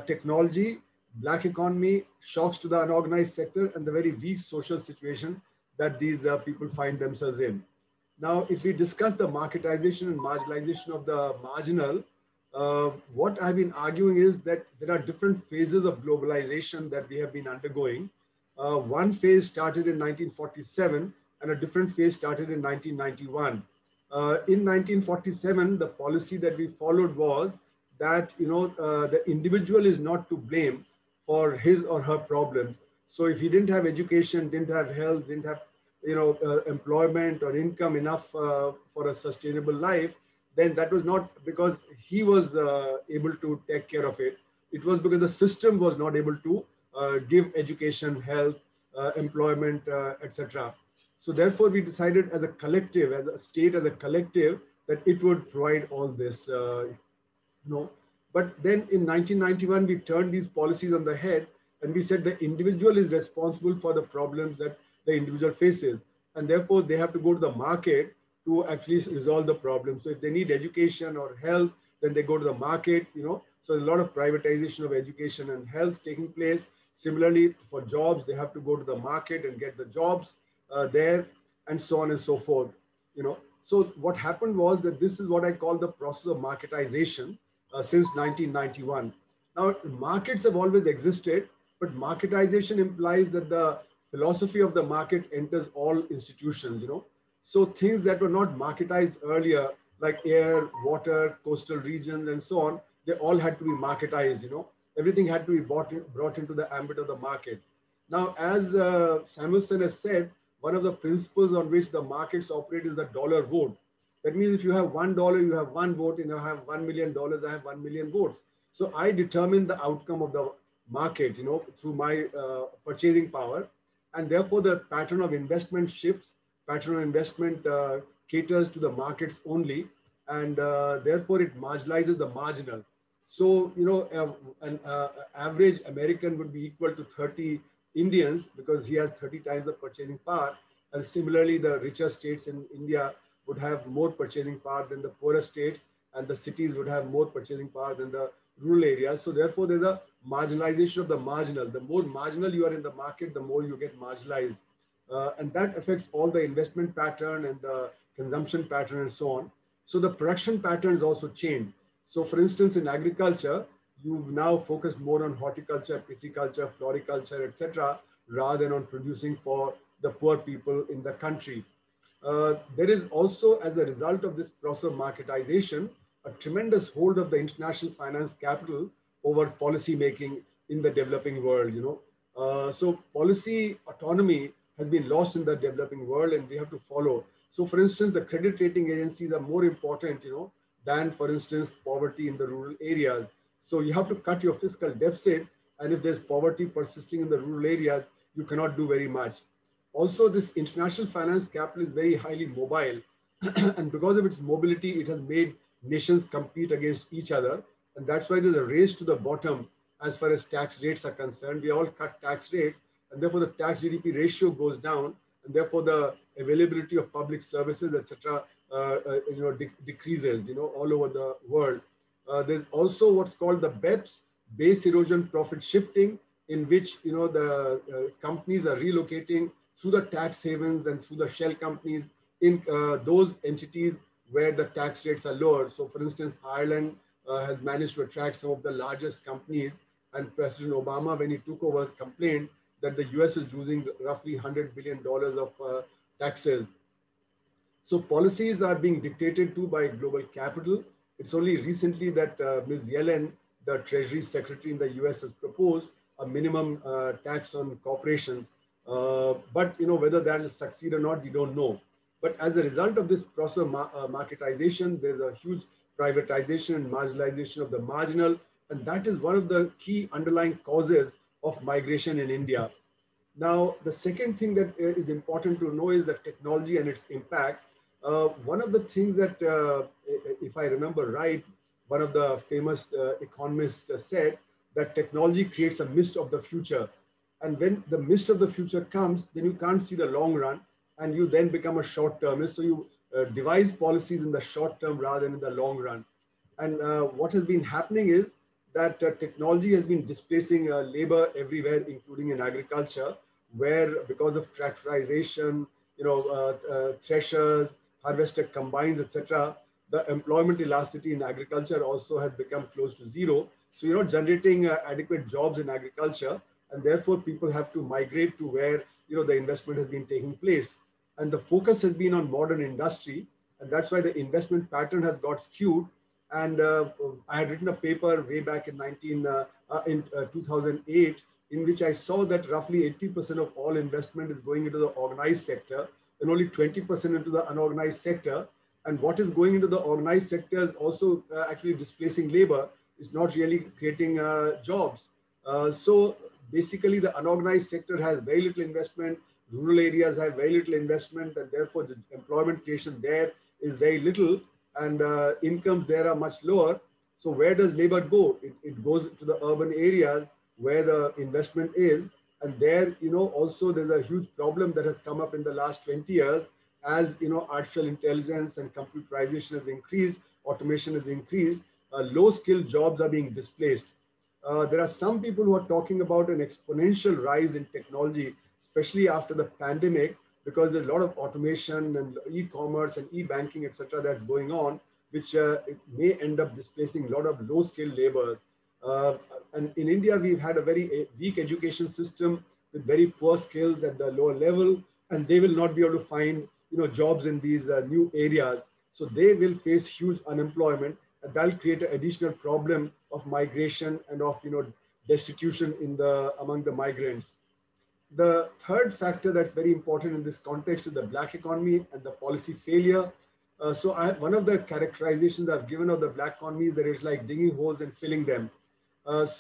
Speaker 3: technology, black economy, shocks to the unorganized sector, and the very weak social situation that these people find themselves in. Now, if we discuss the marketization and marginalization of the marginal, what I've been arguing is that there are different phases of globalization that we have been undergoing. One phase started in 1947, and a different phase started in 1991. In 1947, the policy that we followed was that the individual is not to blame for his or her problems. So if he didn't have education, didn't have health, didn't have employment or income enough for a sustainable life, then that was not because he was able to take care of it. It was because the system was not able to give education, health, employment, etc. So therefore, we decided as a collective, as a state, as a collective, that it would provide all this. But then in 1991, we turned these policies on the head, and we said the individual is responsible for the problems that the individual faces, and therefore they have to go to the market to actually resolve the problem. So if they need education or health, then they go to the market. So there's a lot of privatization of education and health taking place. Similarly, for jobs, they have to go to the market and get the jobs there, and so on and so forth. So what happened was that this is what I call the process of marketization since 1991. Now, markets have always existed, but marketization implies that the philosophy of the market enters all institutions. So things that were not marketized earlier, like air, water, coastal regions, and so on, they all had to be marketized. Everything had to be brought into the ambit of the market. Now, as Samuelson has said, one of the principles on which the markets operate is the dollar vote. That means if you have $1, you have one vote, and I have $1 million, I have 1 million votes. So I determine the outcome of the market, through my purchasing power. And therefore the pattern of investment shifts, pattern of investment caters to the markets only. And therefore it marginalizes the marginal. So, an average American would be equal to 30 Indians because he has 30 times the purchasing power. And similarly, the richer states in India would have more purchasing power than the poorer states, and the cities would have more purchasing power than the rural areas. So therefore, there's a marginalization of the marginal. The more marginal you are in the market, the more you get marginalized. And that affects all the investment pattern and the consumption pattern and so on. So the production patterns also change. So for instance, in agriculture, you've now focused more on horticulture, pisciculture, floriculture, etc., rather than on producing for the poor people in the country. There is also, as a result of this process of marketization, a tremendous hold of the international finance capital over policy making in the developing world. So policy autonomy has been lost in the developing world, and we have to follow. So, for instance, the credit rating agencies are more important, than, for instance, poverty in the rural areas. So you have to cut your fiscal deficit, and if there's poverty persisting in the rural areas, you cannot do very much. Also, this international finance capital is very highly mobile, and because of its mobility, it has made nations compete against each other, and that's why there's a race to the bottom as far as tax rates are concerned. We all cut tax rates, and therefore the tax GDP ratio goes down, and therefore the availability of public services, etc., decreases, all over the world. There's also what's called the BEPS, base erosion profit shifting, in which the companies are relocating through the tax havens and through the shell companies in those entities where the tax rates are lower. So, for instance, Ireland has managed to attract some of the largest companies, and President Obama, when he took over, complained that the US is losing roughly $100 billion of taxes. So policies are being dictated to by global capital. It's only recently that Ms. Yellen, the Treasury Secretary in the US, has proposed a minimum tax on corporations. But whether that will succeed or not, we don't know. But as a result of this process of marketization, there's a huge privatization and marginalization of the marginal, and that is one of the key underlying causes of migration in India. Now, the second thing that is important to know is the technology and its impact. One of the things that, if I remember right, one of the famous economists said that technology creates a mist of the future. And when the mist of the future comes, then you can't see the long run, and you then become a short-termist. So you devise policies in the short term rather than in the long run. And what has been happening is that technology has been displacing labor everywhere, including in agriculture, where because of tractorization, threshers, harvester combines, etc., the employment elasticity in agriculture also has become close to zero. So you're not generating adequate jobs in agriculture, and therefore people have to migrate to where the investment has been taking place. And the focus has been on modern industry, and that's why the investment pattern has got skewed. And I had written a paper way back in 2008, in which I saw that roughly 80% of all investment is going into the organized sector and only 20% into the unorganized sector. And what is going into the organized sector is also actually displacing labor. It's not really creating jobs. So basically the unorganized sector has very little investment, rural areas have very little investment, and therefore the employment creation there is very little, and incomes there are much lower. So where does labor go? It goes to the urban areas where the investment is. And there, also there's a huge problem that has come up in the last 20 years as, artificial intelligence and computerization has increased, automation has increased, low-skilled jobs are being displaced. There are some people who are talking about an exponential rise in technology, especially after the pandemic, because there's a lot of automation and e-commerce and e-banking, etc., that's going on, which it may end up displacing a lot of low-skilled laborers. And in India, we've had a very weak education system with very poor skills at the lower level, and they will not be able to find jobs in these new areas. So they will face huge unemployment, and that'll create an additional problem of migration and of destitution among the migrants. The third factor that's very important in this context is the black economy and the policy failure. So one of the characterizations I've given of the black economy is that it's like digging holes and filling them.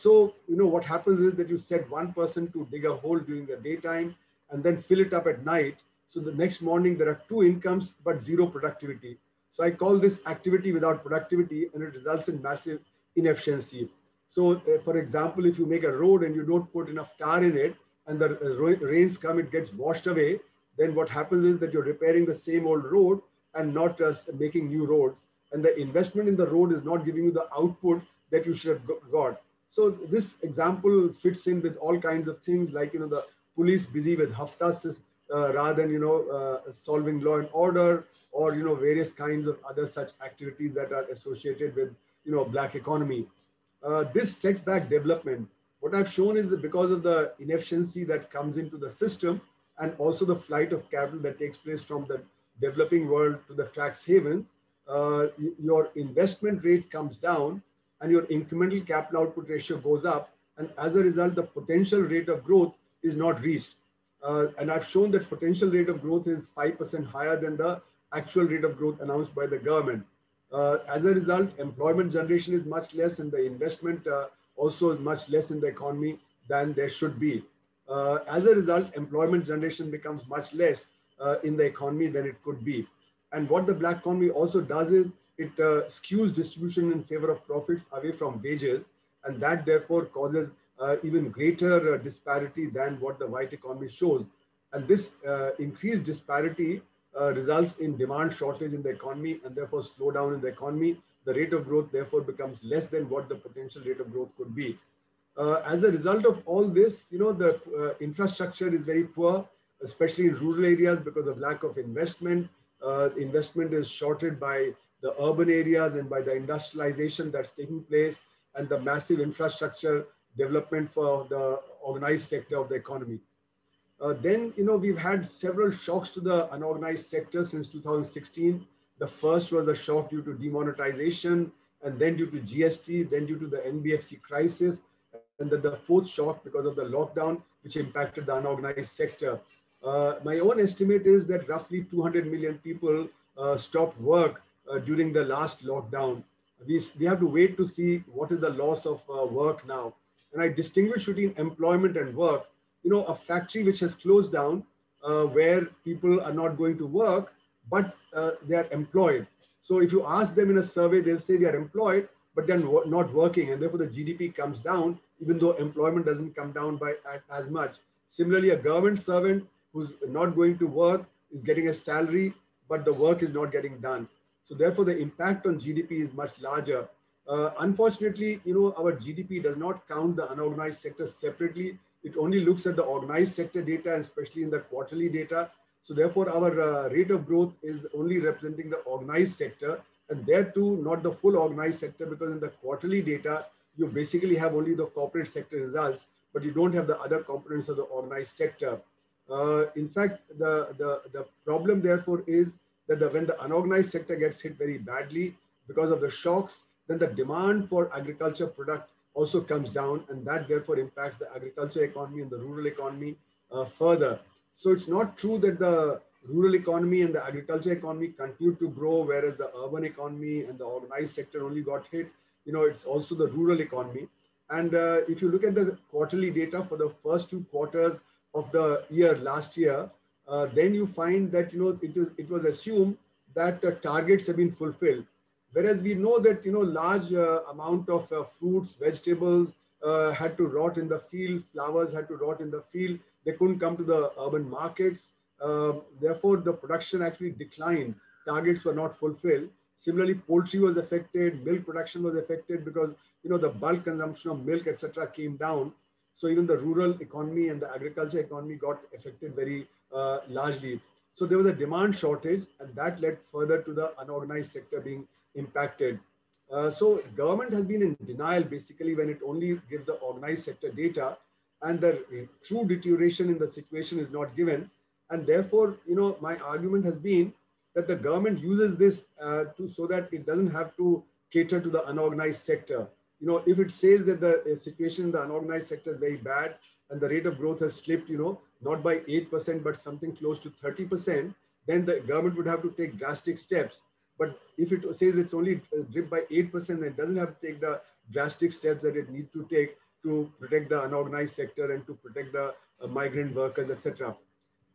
Speaker 3: So what happens is that you set one person to dig a hole during the daytime and then fill it up at night. So the next morning there are two incomes but zero productivity. So I call this activity without productivity, and it results in massive inefficiency. So for example, if you make a road and you don't put enough tar in it, and the rains come, it gets washed away, then what happens is that you're repairing the same old road and not making new roads. And the investment in the road is not giving you the output that you should have got. So this example fits in with all kinds of things like, the police busy with haftas rather than, solving law and order, or, various kinds of other such activities that are associated with, black economy. This sets back development. What I've shown is that because of the inefficiency that comes into the system, and also the flight of capital that takes place from the developing world to the tax havens, your investment rate comes down and your incremental capital output ratio goes up. And as a result, the potential rate of growth is not reached. And I've shown that potential rate of growth is 5% higher than the actual rate of growth announced by the government. As a result, employment generation is much less, and the investment also is much less in the economy than there should be. As a result, employment generation becomes much less in the economy than it could be. And what the black economy also does is it skews distribution in favor of profits away from wages, and that therefore causes even greater disparity than what the white economy shows. And this increased disparity results in demand shortage in the economy and therefore slowdown in the economy. The rate of growth therefore becomes less than what the potential rate of growth could be. As a result of all this, the infrastructure is very poor, especially in rural areas because of lack of investment. Investment is shorted by the urban areas and by the industrialization that's taking place and the massive infrastructure development for the organized sector of the economy. Then, we've had several shocks to the unorganized sector since 2016. The first was a shock due to demonetization, and then due to GST, then due to the NBFC crisis, and then the fourth shock because of the lockdown, which impacted the unorganized sector. My own estimate is that roughly 200 million people stopped work during the last lockdown. We have to wait to see what is the loss of work now. And I distinguish between employment and work. A factory which has closed down where people are not going to work, but they are employed. So if you ask them in a survey, they'll say they are employed, but then not working. And therefore the GDP comes down, even though employment doesn't come down by as much. Similarly, a government servant who's not going to work is getting a salary, but the work is not getting done. So therefore the impact on GDP is much larger. Unfortunately, our GDP does not count the unorganized sector separately. It only looks at the organized sector data, and especially in the quarterly data. So therefore, our rate of growth is only representing the organized sector, and there too, not the full organized sector, because in the quarterly data, you basically have only the corporate sector results, but you don't have the other components of the organized sector. In fact, the problem therefore is that when the unorganized sector gets hit very badly because of the shocks, then the demand for agriculture product also comes down, and that therefore impacts the agriculture economy and the rural economy further. So it's not true that the rural economy and the agriculture economy continue to grow, whereas the urban economy and the organized sector only got hit. It's also the rural economy. And if you look at the quarterly data for the first 2 quarters of the year last year, then you find that it was assumed that targets have been fulfilled. Whereas we know that large amount of fruits, vegetables had to rot in the field, flowers had to rot in the field. They couldn't come to the urban markets. Therefore, the production actually declined. Targets were not fulfilled. Similarly, poultry was affected, milk production was affected because the bulk consumption of milk, etc., came down. So even the rural economy and the agriculture economy got affected very largely. So there was a demand shortage, and that led further to the unorganized sector being impacted. So government has been in denial basically when it only gives the organized sector data, and the true deterioration in the situation is not given. And therefore, my argument has been that the government uses this so that it doesn't have to cater to the unorganized sector. If it says that the situation in the unorganized sector is very bad and the rate of growth has slipped, not by 8%, but something close to 30%, then the government would have to take drastic steps. But if it says it's only dipped by 8%, then it doesn't have to take the drastic steps that it needs to take to protect the unorganized sector and to protect the migrant workers, etc.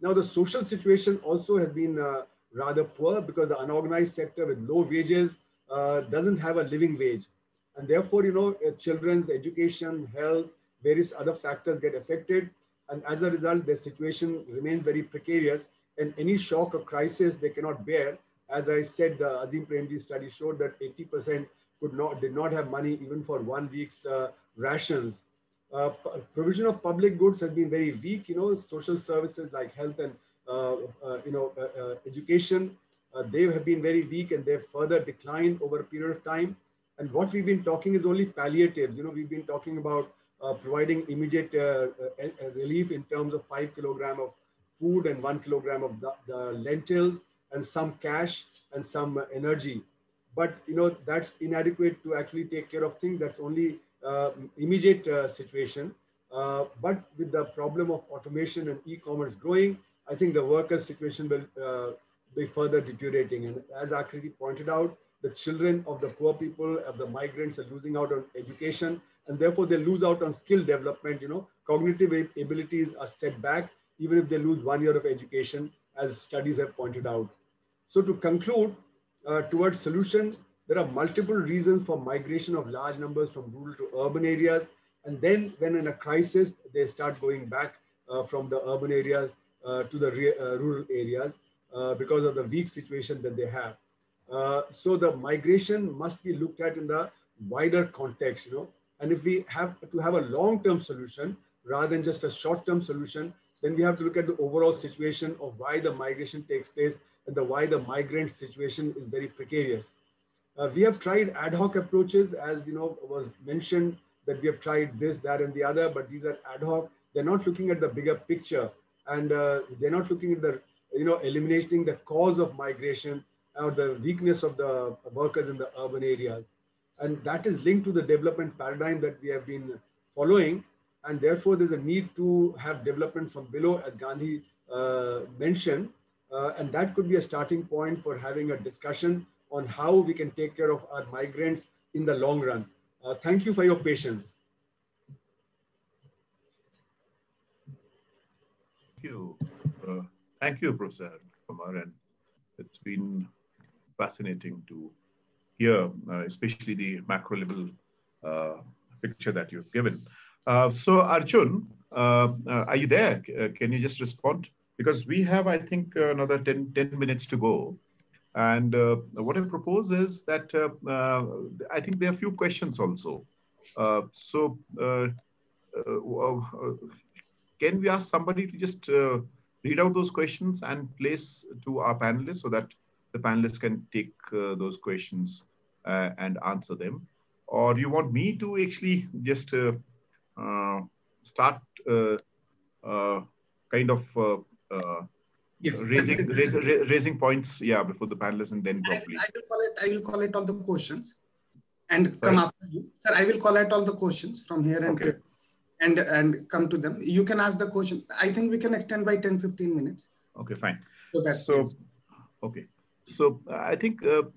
Speaker 3: Now, the social situation also has been rather poor because the unorganized sector with low wages doesn't have a living wage. And therefore, children's education, health, various other factors get affected. And as a result, their situation remains very precarious. And any shock or crisis they cannot bear. As I said, the Azim Premji study showed that 80% did not have money even for 1 week's rations. Provision of public goods has been very weak. Social services like health and education, they have been very weak, and they've further declined over a period of time. And what we've been talking is only palliatives. We've been talking about providing immediate relief in terms of 5 kilograms of food and 1 kilogram of the lentils, and some cash and some energy. But, that's inadequate to actually take care of things. That's only immediate situation. But with the problem of automation and e-commerce growing, I think the workers' situation will be further deteriorating. And as Akriti pointed out, the children of the poor people, of the migrants, are losing out on education, and therefore they lose out on skill development. Cognitive abilities are set back, even if they lose 1 year of education, as studies have pointed out. So to conclude, towards solution, there are multiple reasons for migration of large numbers from rural to urban areas. And then when in a crisis, they start going back from the urban areas to the rural areas because of the weak situation that they have. So the migration must be looked at in the wider context, and if we have to have a long-term solution rather than just a short-term solution, then we have to look at the overall situation of why the migration takes place and why the migrant situation is very precarious. We have tried ad hoc approaches, as was mentioned, that we have tried this, that, and the other, but these are ad hoc. They're not looking at the bigger picture, and they're not looking at the eliminating the cause of migration or the weakness of the workers in the urban areas. And that is linked to the development paradigm that we have been following. And therefore, there's a need to have development from below, as Gandhi mentioned. And that could be a starting point for having a discussion on how we can take care of our migrants in the long run. Thank you for your patience.
Speaker 2: Thank you, Professor Kumar. And it's been fascinating to hear, especially the macro level picture that you've given. So Arjun, are you there? Can you just respond? Because we have, I think, another 10 minutes to go. And what I propose is that I think there are a few questions also. Can we ask somebody to just read out those questions and place to our panelists so that the panelists can take those questions and answer them? Or do you want me to actually just start kind of
Speaker 4: yes,
Speaker 2: raising points, before the panelists, and then probably
Speaker 4: I will collect all the questions and come after you, sir. I will collect all the questions from here and come to them. You can ask the question. I think we can extend by 10-15 minutes.
Speaker 2: Okay, fine.
Speaker 4: Okay.
Speaker 2: So I think there's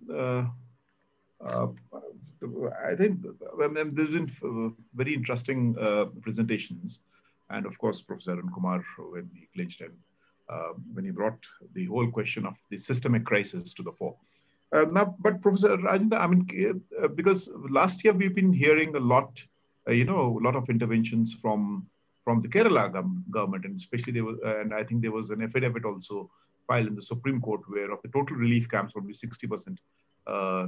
Speaker 2: been very interesting presentations, and of course, Professor Arun Kumar, when he clinched and when he brought the whole question of the systemic crisis to the fore. But Professor Rajendra, I mean, because last year we've been hearing a lot, a lot of interventions from the Kerala government, and especially there was, and I think there was an affidavit also filed in the Supreme Court where of the total relief camps, only 60%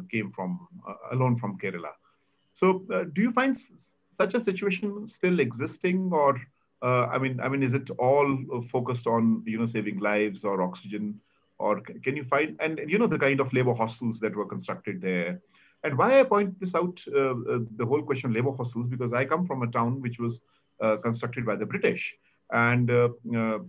Speaker 2: came from alone from Kerala. So, do you find such a situation still existing, or I mean, is it all focused on saving lives or oxygen, or can you find the kind of labor hostels that were constructed there? And why I point this out, the whole question of labor hostels, because I come from a town which was constructed by the British, and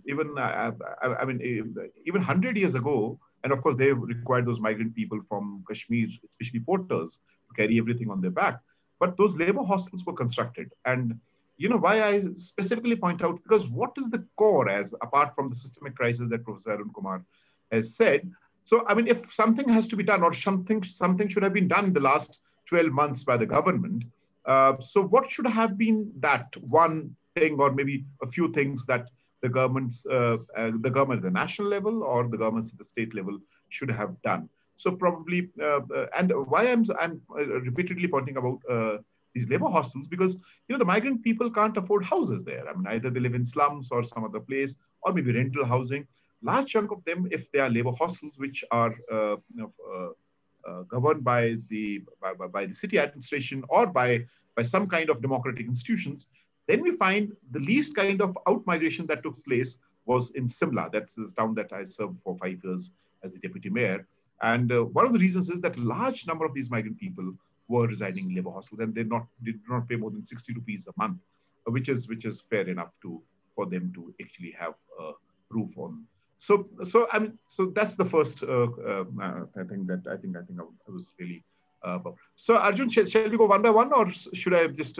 Speaker 2: even 100 years ago, and of course they required those migrant people from Kashmir, especially porters, to carry everything on their back. But those labor hostels were constructed, and why I specifically point out, because what is the core, as apart from the systemic crisis that Professor Arun Kumar has said? So, I mean, if something has to be done, or something should have been done in the last 12 months by the government, so what should have been that one thing, or maybe a few things that the government at the national level or the governments at the state level should have done? So probably, and why I'm repeatedly pointing about these labor hostels, because the migrant people can't afford houses there. I mean, either they live in slums or some other place, or maybe rental housing. Large chunk of them, if they are labor hostels which are governed by the city administration or by some kind of democratic institutions, then we find the least kind of out-migration that took place was in Simla. That's the town that I served for 5 years as the deputy mayor. And one of the reasons is that a large number of these migrant people were residing in labor hostels, and did not pay more than 60 rupees a month, which is fair enough for them to actually have a roof on. So I mean, so that's the first thing that I think I was really. So Arjun, shall we go one by one, or should I just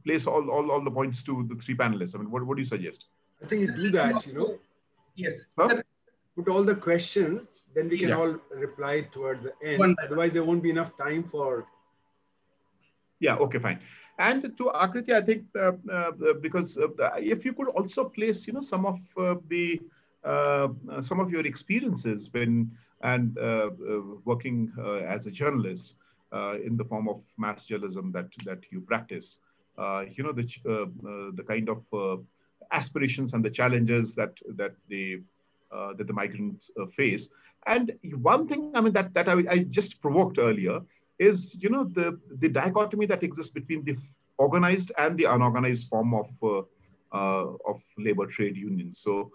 Speaker 2: place all the points to the three panelists? I mean, what do you suggest?
Speaker 3: I think we do that, you know.
Speaker 4: Yes.
Speaker 3: Sir, put all the questions, then we can all reply towards the end. Otherwise, there won't be enough time for.
Speaker 2: Yeah, okay, fine. And to Akriti, I think because if you could also place, you know, some of your experiences when working as a journalist in the form of mass journalism that you practiced, you know, the kind of aspirations and the challenges that the migrants face. And one thing, I mean, that I just provoked earlier is, you know, the dichotomy that exists between the organized and the unorganized form of labor trade unions. So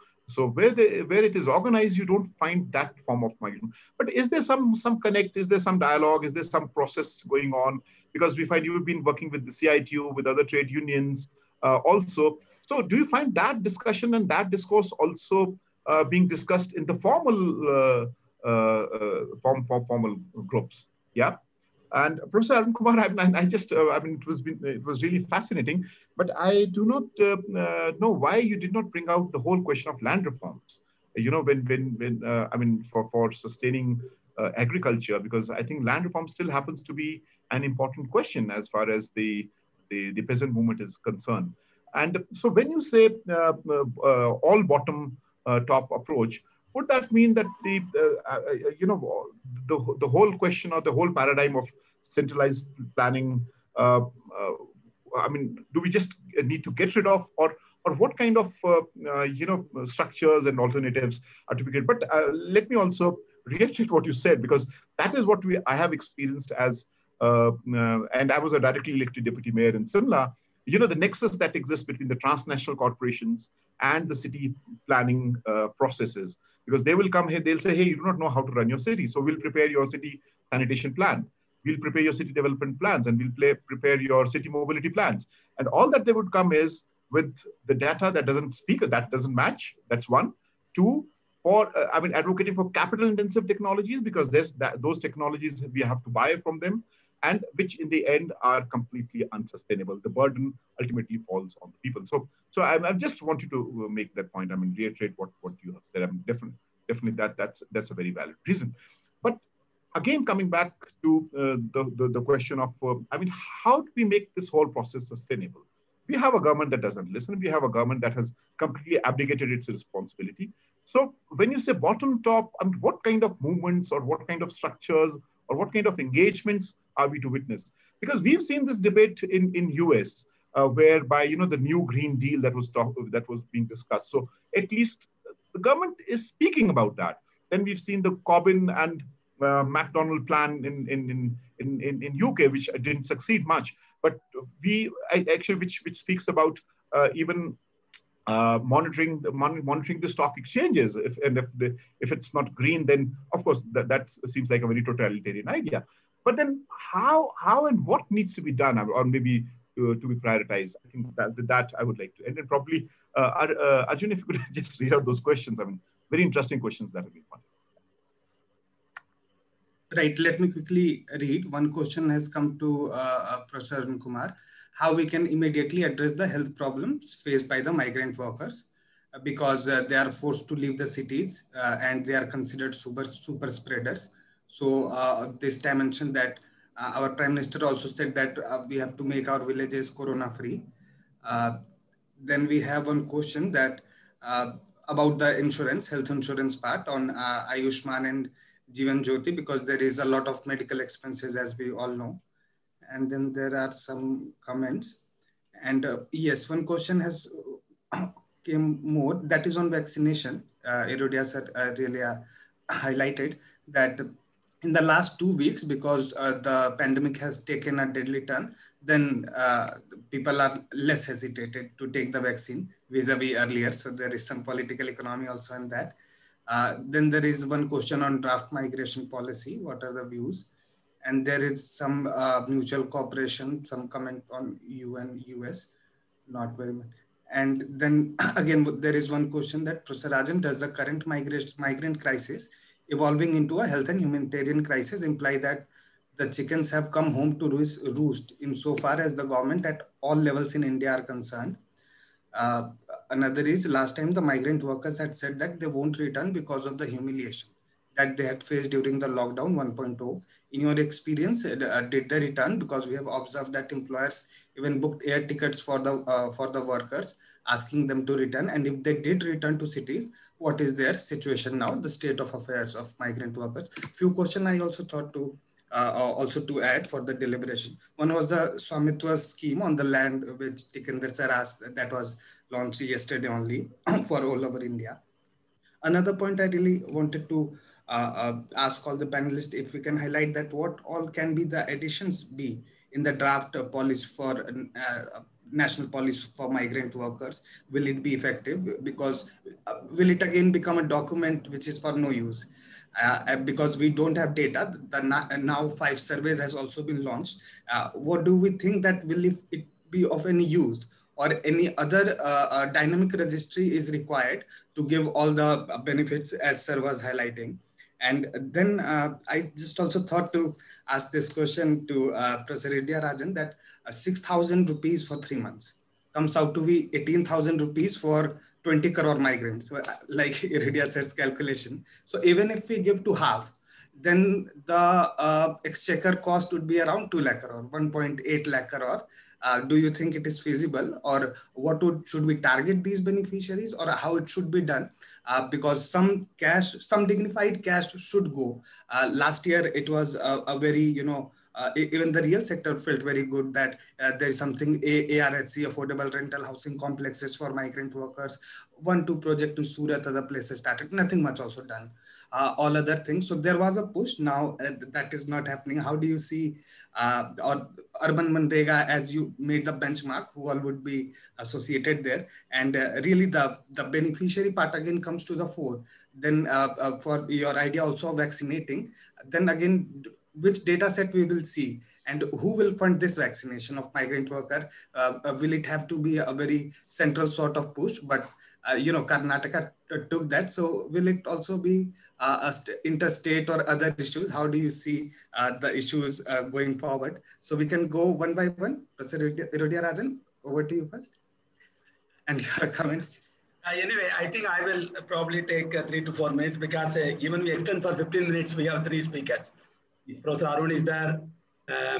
Speaker 2: where it is organized, you don't find that form of migration. But is there some connect? Is there some dialogue? Is there some process going on? Because we find you've been working with the CITU, with other trade unions also. So do you find that discussion and that discourse also being discussed in the formal formal groups? Yeah. And Professor Arun Kumar, I just, I mean, it was really fascinating, but I do not know why you did not bring out the whole question of land reforms. You know, when I mean, for sustaining agriculture, because I think land reform still happens to be an important question as far as the peasant movement is concerned. And so when you say all bottom top approach, would that mean that you know, the whole question or the whole paradigm of centralized planning, I mean, do we just need to get rid of, or what kind of you know, structures and alternatives are to be created? But let me also reiterate what you said, because that is what I have experienced as, and I was a directly elected deputy mayor in Simla. You know, the nexus that exists between the transnational corporations and the city planning processes. Because they will come here, they'll say, hey, you do not know how to run your city. So we'll prepare your city sanitation plan. We'll prepare your city development plans, and we'll prepare your city mobility plans. And all that they would come is with the data that doesn't speak, that doesn't match. That's one. Two, for, I mean, advocating for capital intensive technologies, because there's those technologies we have to buy from them, and which in the end are completely unsustainable. The burden ultimately falls on the people. So I just wanted to make that point. I mean, reiterate what you have said. I mean, definitely that's a very valid reason. But again, coming back to the question of, I mean, how do we make this whole process sustainable? We have a government that doesn't listen. We have a government that has completely abdicated its responsibility. So when you say bottom top, I mean, what kind of movements or what kind of structures or what kind of engagements are we to witness? Because we've seen this debate in US, whereby, you know, the new Green Deal that was being discussed. So at least the government is speaking about that. Then we've seen the Corbyn and McDonald plan in UK, which didn't succeed much. But which speaks about even monitoring the stock exchanges. If it's not green, then of course that seems like a very totalitarian idea. But then how and what needs to be done, or maybe to be prioritized? I think that I would like to. And then probably Arjun, if you could just read out those questions. I mean, very interesting questions that have been put.
Speaker 4: Right. Let me quickly read. One question has come to Professor Arun Kumar. How we can immediately address the health problems faced by the migrant workers because they are forced to leave the cities and they are considered super spreaders. So this dimension that our Prime Minister also said that we have to make our villages corona free. Then we have one question that about the insurance, health insurance part on Ayushman and Jeevan Jyoti, because there is a lot of medical expenses, as we all know. And then there are some comments. And yes, one question has came more, that is on vaccination. Erodia sir really highlighted that in the last 2 weeks, because the pandemic has taken a deadly turn, then people are less hesitated to take the vaccine vis-a-vis earlier. So there is some political economy also in that. Then there is one question on draft migration policy. What are the views? And there is some mutual cooperation, some comment on EU and US, not very much. And then again, there is one question that Professor Rajan, does the current migrant crisis evolving into a health and humanitarian crisis imply that the chickens have come home to roost insofar as the government at all levels in India are concerned. Another is last time the migrant workers had said that they won't return because of the humiliation that they had faced during the lockdown 1.0. In your experience, did they return? Because we have observed that employers even booked air tickets for the workers, asking them to return. And if they did return to cities, what is their situation now, the state of affairs of migrant workers? Few questions I also thought to add for the deliberation. One was the Swamitwa scheme on the land, which Tikender sir asked, that was launched yesterday only for all over India. Another point I really wanted to ask all the panelists if we can highlight that what all can be the additions be in the draft policy for national policy for migrant workers. Will it be effective? Because will it again become a document which is for no use? Because we don't have data. Now 5 surveys has also been launched. What do we think that will it be of any use, or any other dynamic registry is required to give all the benefits as sir was highlighting? And then I just also thought to ask this question to Professor Irudia Rajan, that 6,000 rupees for 3 months comes out to be 18,000 rupees for 20 crore migrants, like Irudia said's calculation. So even if we give to half, then the exchequer cost would be around 2 lakh crore, 1.8 lakh crore. Do you think it is feasible, or should we target these beneficiaries, or how it should be done? Because some dignified cash should go. Last year, it was a very, even the real sector felt very good that there is something ARHC, affordable rental housing complexes for migrant workers. 1-2 project in Surat, other places started, nothing much also done. All other things. So there was a push. Now that is not happening. How do you see or Urban Manrega, as you made the benchmark, who all would be associated there? And really the beneficiary part again comes to the fore. Then for your idea also of vaccinating, then again, which data set we will see, and who will fund this vaccination of migrant worker? Will it have to be a very central sort of push? But Karnataka took that. So will it also be interstate or other issues? How do you see the issues going forward? So we can go one by one. Professor Irudia Rajan, over to you first. And your comments.
Speaker 7: Anyway, I think I will probably take 3 to 4 minutes, because even we extend for 15 minutes, we have 3 speakers. Yeah. Professor Arun is there,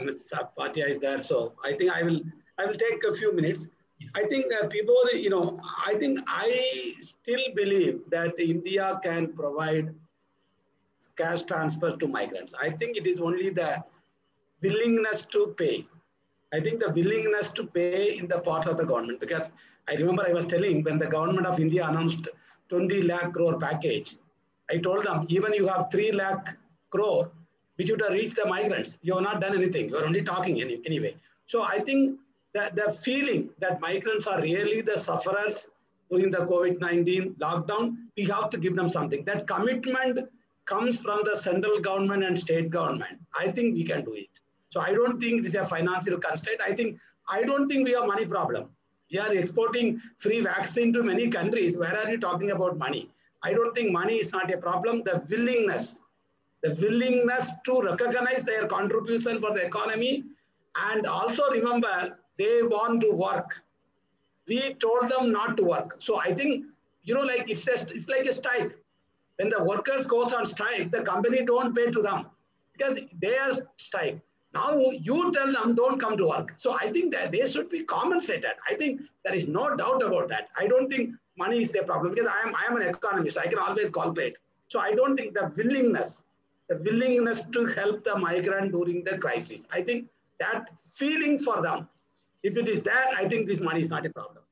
Speaker 7: Ms. Bhatia is there. So I think I will take a few minutes. Yes. I think people, I still believe that India can provide cash transfer to migrants. I think it is only the willingness to pay. I think the willingness to pay in the part of the government, because I remember I was telling, when the government of India announced 20 lakh crore package, I told them, even you have 3 lakh crore, which would have reached the migrants, you have not done anything. You are only talking anyway. So I think that the feeling that migrants are really the sufferers during the COVID-19 lockdown, we have to give them something. That commitment comes from the central government and state government. I think we can do it. So I don't think this is a financial constraint. I don't think we have money problem. We are exporting free vaccine to many countries. Where are you talking about money? I don't think money is not a problem. The willingness to recognize their contribution for the economy, and also remember they want to work. We told them not to work. So I think, it's like a strike. When the workers goes on strike, the company don't pay to them because they are strike. Now you tell them don't come to work. So I think that they should be compensated. I think there is no doubt about that. I don't think money is a problem, because I am an economist. I can always calculate. So I don't think the willingness to help the migrant during the crisis, I think that feeling for them, if it is there, I think this money is not a problem.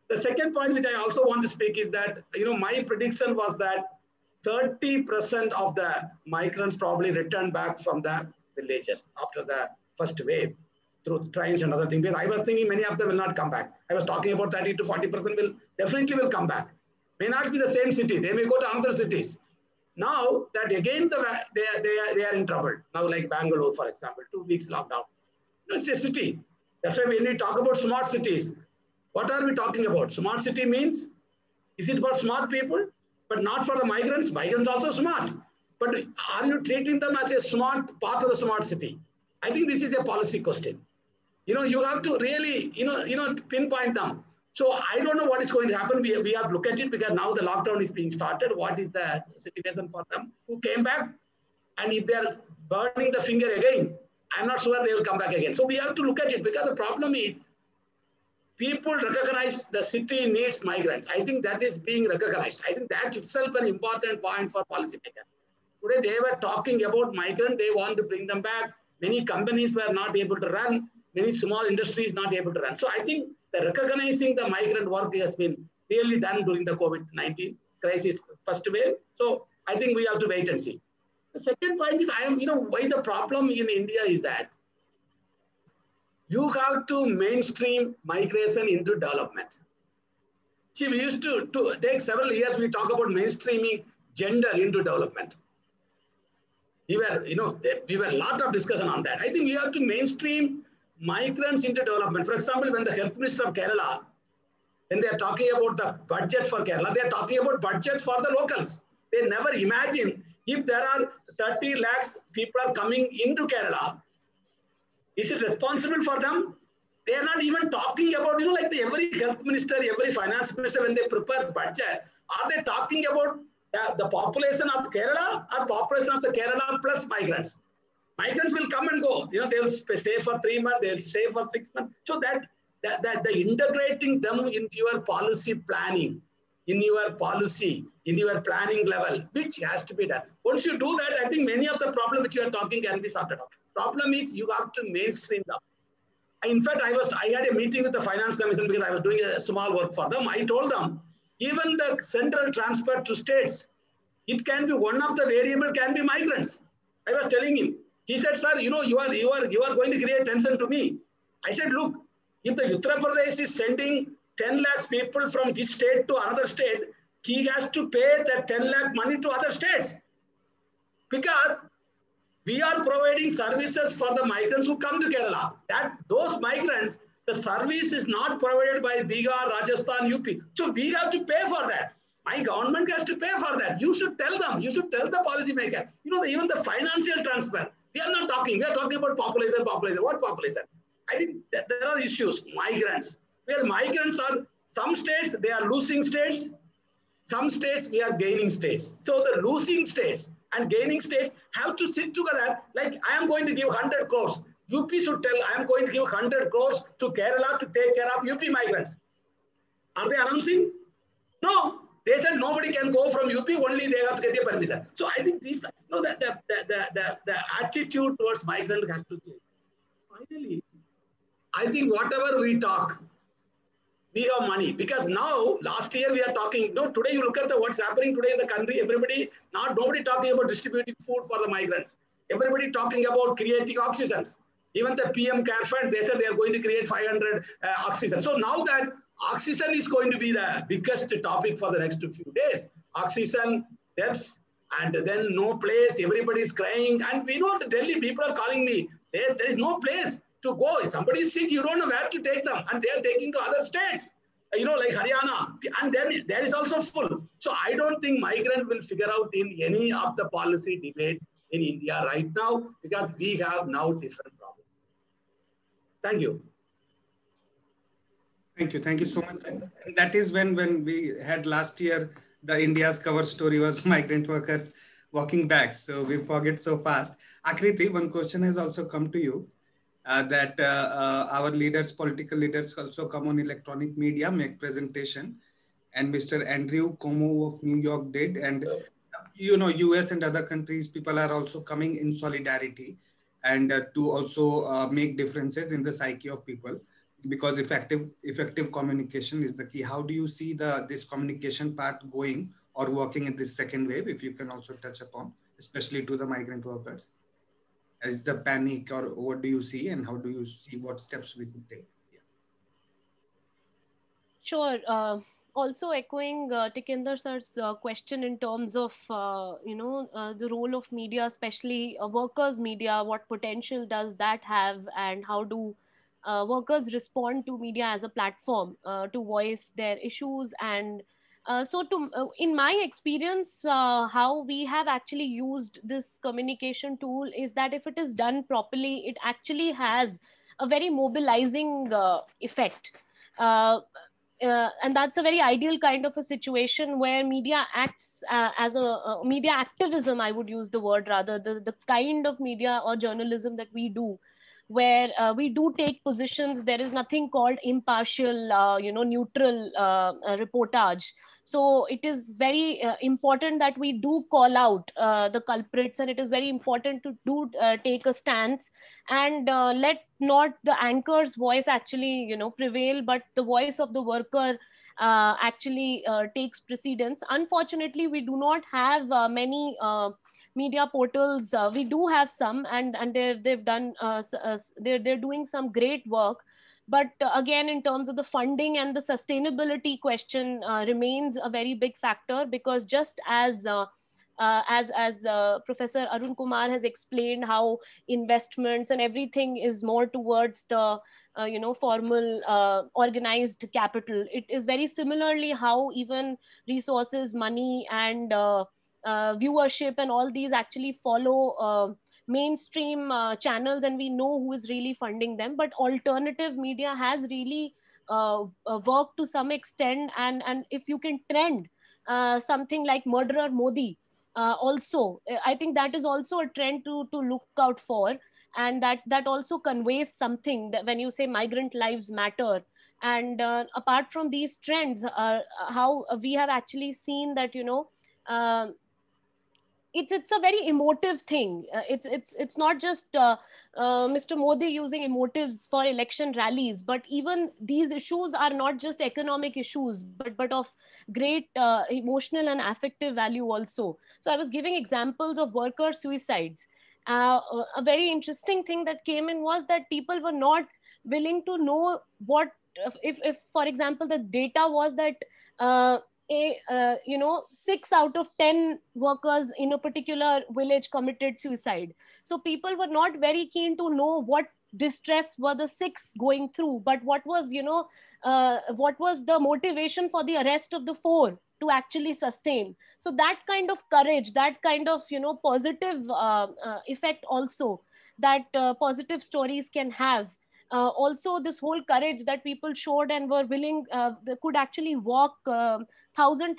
Speaker 7: The second point which I also want to speak is that, my prediction was that 30% of the migrants probably returned back from the villages after the first wave through trains and other things. Because I was thinking many of them will not come back. I was talking about 30 to 40% definitely will come back. May not be the same city. They may go to other cities. Now that again they are in trouble. Now like Bangalore, for example, 2 weeks lockdown. It's a city. That's why when we talk about smart cities, what are we talking about? Smart city means, is it for smart people, but not for the migrants? Migrants also smart. but are you treating them as a smart part of the smart city? I think this is a policy question. You have to really, pinpoint them. So I don't know what is going to happen. We have to look at it because now the lockdown is being started. What is the situation for them who came back? And if they are burning the finger again, I'm not sure they will come back again. So we have to look at it because the problem is people recognize the city needs migrants. I think that is being recognized. I think that itself an important point for policymakers. Today they were talking about migrants. They want to bring them back. Many companies were not able to run. Many small industries not able to run. So I think the recognizing the migrant work has been really done during the COVID-19 crisis first wave. So I think we have to wait and see. The second point is, why the problem in India is that you have to mainstream migration into development. See, we used to take several years, we talk about mainstreaming gender into development. We were a lot of discussion on that. I think we have to mainstream migrants into development. For example, when the Health Minister of Kerala, when they are talking about the budget for Kerala, they are talking about budget for the locals. They never imagine if there are 30 lakhs people are coming into Kerala, is it responsible for them? They are not even talking about, like every health minister, every finance minister, when they prepare budget, are they talking about the population of Kerala or population of the Kerala plus migrants? Migrants will come and go. They will stay for 3 months, they will stay for 6 months. So that the integrating them into your policy planning, in your policy, in your planning level, which has to be done. Once you do that, I think many of the problems which you are talking can be sorted out. Problem is you have to mainstream them. In fact, I had a meeting with the Finance Commission because I was doing a small work for them. I told them, even the central transfer to states, it can be one of the variable can be migrants. I was telling him. He said, sir, you are going to create tension to me. I said, look, if the Uttar Pradesh is sending 10 lakhs people from this state to another state, he has to pay that 10 lakh money to other states. Because we are providing services for the migrants who come to Kerala. Those migrants, the service is not provided by Bihar, Rajasthan, UP. So we have to pay for that. My government has to pay for that. You should tell them. You should tell the policymaker. Even the financial transfer. We are not talking. We are talking about population. What population? I think that there are issues. Migrants. Where migrants are, some states, they are losing states. Some states, we are gaining states. So the losing states and gaining states have to sit together. Like, I am going to give 100 crores. UP should tell, I am going to give 100 crores to Kerala to take care of UP migrants. Are they announcing? No. They said nobody can go from UP, only they have to get a permission. So I think the attitude towards migrants has to change. Finally, I think whatever we talk, we have money. Because now, last year we are talking, today you look at what's happening today in the country, nobody talking about distributing food for the migrants. Everybody talking about creating oxygens. Even the PM Care Fund, they said they are going to create 500 oxygen. So now that oxygen is going to be the biggest topic for the next few days. Oxygen, deaths, and then no place, everybody is crying. And we know that Delhi, people are calling me, there is no place to go. If somebody is sick, you don't know where to take them. And they are taking to other states, like Haryana. And then there is also full. So I don't think migrant will figure out in any of the policy debate in India right now, because we have now different problems. Thank you.
Speaker 4: Thank you so much. And that is when we had last year, the India's cover story was migrant workers walking back. So we forget so fast. Akriti, one question has also come to you that our leaders, political leaders also come on electronic media, make presentation. And Mr. Andrew Cuomo of New York did. And, US and other countries, people are also coming in solidarity and to also make differences in the psyche of people. Because effective communication is the key. How do you see this communication part going or working in this second wave, if you can also touch upon, especially to the migrant workers? Is the panic, or what do you see, and how do you see what steps we could take? Yeah.
Speaker 8: Sure. Also echoing Tikender sir's question in terms of, the role of media, especially workers' media, what potential does that have, and how do workers respond to media as a platform to voice their issues and In my experience, how we have actually used this communication tool is that if it is done properly, it actually has a very mobilizing effect. And that's a very ideal kind of a situation where media acts as a media activism, I would use the word, rather the kind of media or journalism that we do, where we do take positions. There is nothing called impartial, neutral reportage. So it is very important that we do call out the culprits, and it is very important to do take a stance, and let not the anchor's voice actually prevail, but the voice of the worker actually takes precedence. Unfortunately, we do not have many media portals. We do have some, and they've done they're doing some great work. But again, in terms of the funding and the sustainability question, remains a very big factor, because just as Professor Arun Kumar has explained, how investments and everything is more towards the formal organized capital. It is very similarly how even resources, money, and viewership and all these actually follow mainstream channels, and we know who is really funding them. But alternative media has really worked to some extent, and if you can trend something like Murderer Modi, also I think that is also a trend to look out for, and that also conveys something, that when you say migrant lives matter. And apart from these trends, how we have actually seen that um it's a very emotive thing. It's not just Mr. Modi using emotives for election rallies, but even these issues are not just economic issues, but of great emotional and affective value also. So I was giving examples of worker suicides. A very interesting thing that came in was that people were not willing to know what, if for example the data was that uh, 6 out of 10 workers in a particular village committed suicide. So people were not very keen to know what distress were the 6 going through, but what was the motivation for the arrest of the 4 to actually sustain. So that kind of courage, that kind of positive effect also, that positive stories can have. Also, this whole courage that people showed and were willing, they could actually walk thousands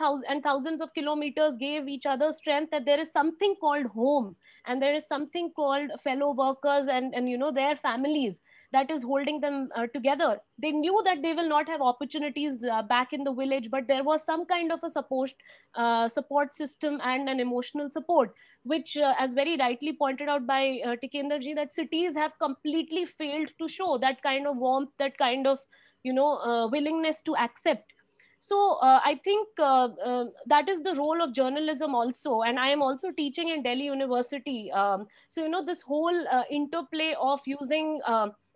Speaker 8: of kilometers, gave each other strength, that there is something called home, and there is something called fellow workers, and their families, that is holding them together. They knew that they will not have opportunities back in the village, but there was some kind of a support system and an emotional support, which as very rightly pointed out by Tikendra ji, that cities have completely failed to show that kind of warmth, that kind of willingness to accept. So I think that is the role of journalism also. And I am also teaching in Delhi University. So this whole interplay of using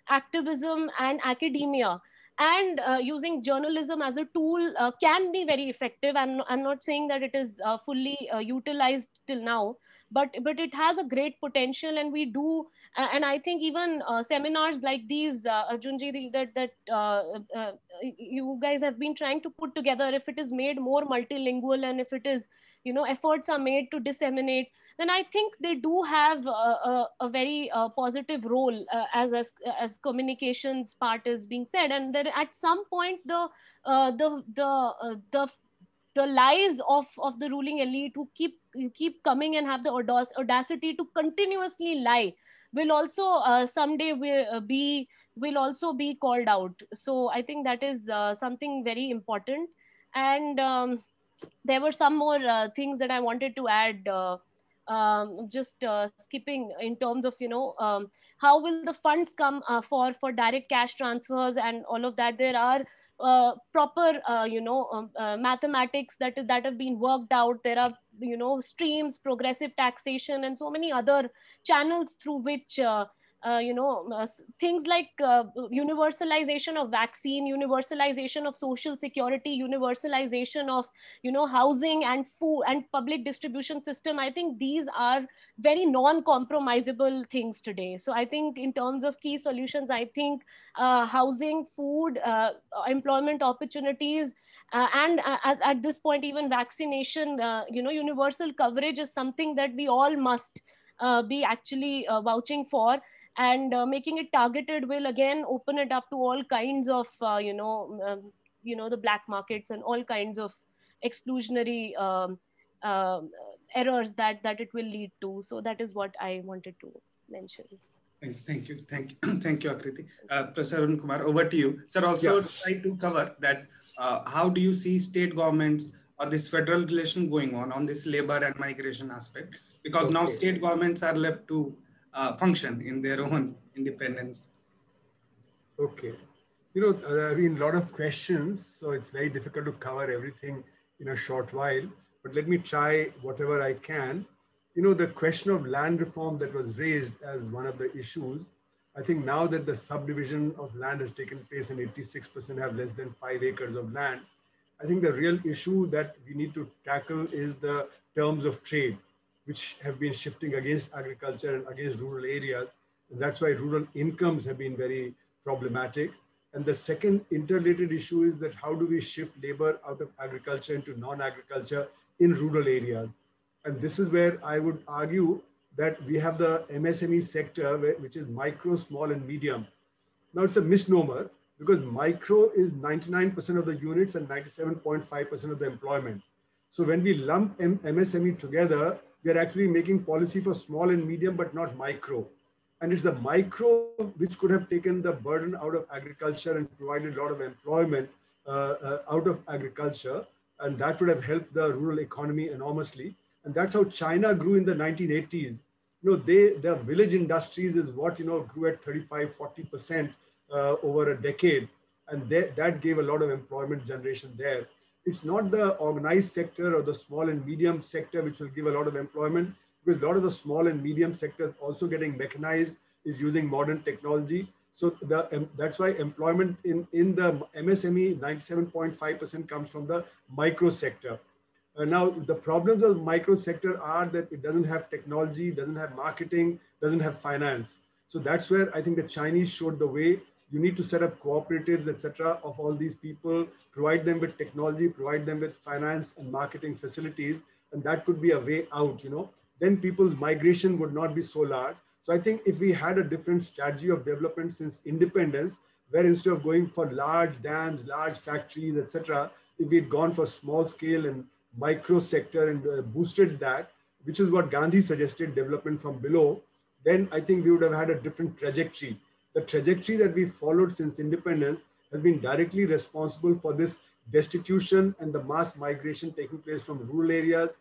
Speaker 8: activism and academia, and using journalism as a tool can be very effective. I'm not saying that it is fully utilized till now, but it has a great potential. And we do, and I think even seminars like these, Arjunji, that you guys have been trying to put together, if it is made more multilingual, and if it is efforts are made to disseminate, then I think they do have a very positive role as communications part is being said. And then at some point the lies of the ruling elite, who keep coming and have the audacity to continuously lie, will also someday will also be called out. So I think that is something very important. And there were some more things that I wanted to add, just skipping in terms of how will the funds come for direct cash transfers and all of that. There are proper mathematics that have been worked out. There are streams, progressive taxation, and so many other channels through which things like universalization of vaccine, universalization of social security, universalization of housing and food and public distribution system. I think these are very non-compromisable things today. So I think in terms of key solutions, I think housing, food, employment opportunities, and at this point even vaccination, universal coverage is something that we all must be actually vouching for. And making it targeted will again open it up to all kinds of the black markets and all kinds of exclusionary errors that it will lead to. So that is what I wanted to mention.
Speaker 4: Thank you. Thank you, Akriti. Professor Arun Kumar, over to you. Sir, also try to cover that. How do you see state governments or this federal relation going on this labor and migration aspect? Because now state governments are left to function in their own independence.
Speaker 3: Okay. There have been a lot of questions, so it's very difficult to cover everything in a short while, but let me try whatever I can. The question of land reform that was raised as one of the issues, I think now that the subdivision of land has taken place and 86% have less than 5 acres of land, I think the real issue that we need to tackle is the terms of trade, which have been shifting against agriculture and against rural areas. And that's why rural incomes have been very problematic. And the second interrelated issue is that how do we shift labor out of agriculture into non-agriculture in rural areas? And this is where I would argue that we have the MSME sector, which is micro, small, and medium. Now it's a misnomer because micro is 99% of the units and 97.5% of the employment. So when we lump MSME together, we are actually making policy for small and medium, but not micro. And it's the micro which could have taken the burden out of agriculture and provided a lot of employment out of agriculture. And that would have helped the rural economy enormously. And that's how China grew in the 1980s. Their village industries is what, grew at 35, 40% over a decade. And that gave a lot of employment generation there. It's not the organized sector or the small and medium sector which will give a lot of employment, because a lot of the small and medium sectors also getting mechanized, is using modern technology. So that's why employment in the MSME, 97.5% comes from the micro sector. Now, the problems of the micro sector are that it doesn't have technology, doesn't have marketing, doesn't have finance. So that's where I think the Chinese showed the way. You need to set up cooperatives, etc., of all these people, provide them with technology, provide them with finance and marketing facilities, and that could be a way out, Then people's migration would not be so large. So I think if we had a different strategy of development since independence, where instead of going for large dams, large factories, etc., if we'd gone for small scale and micro sector and boosted that, which is what Gandhi suggested, development from below, then I think we would have had a different trajectory. The trajectory that we followed since independence has been directly responsible for this destitution and the mass migration taking place from rural areas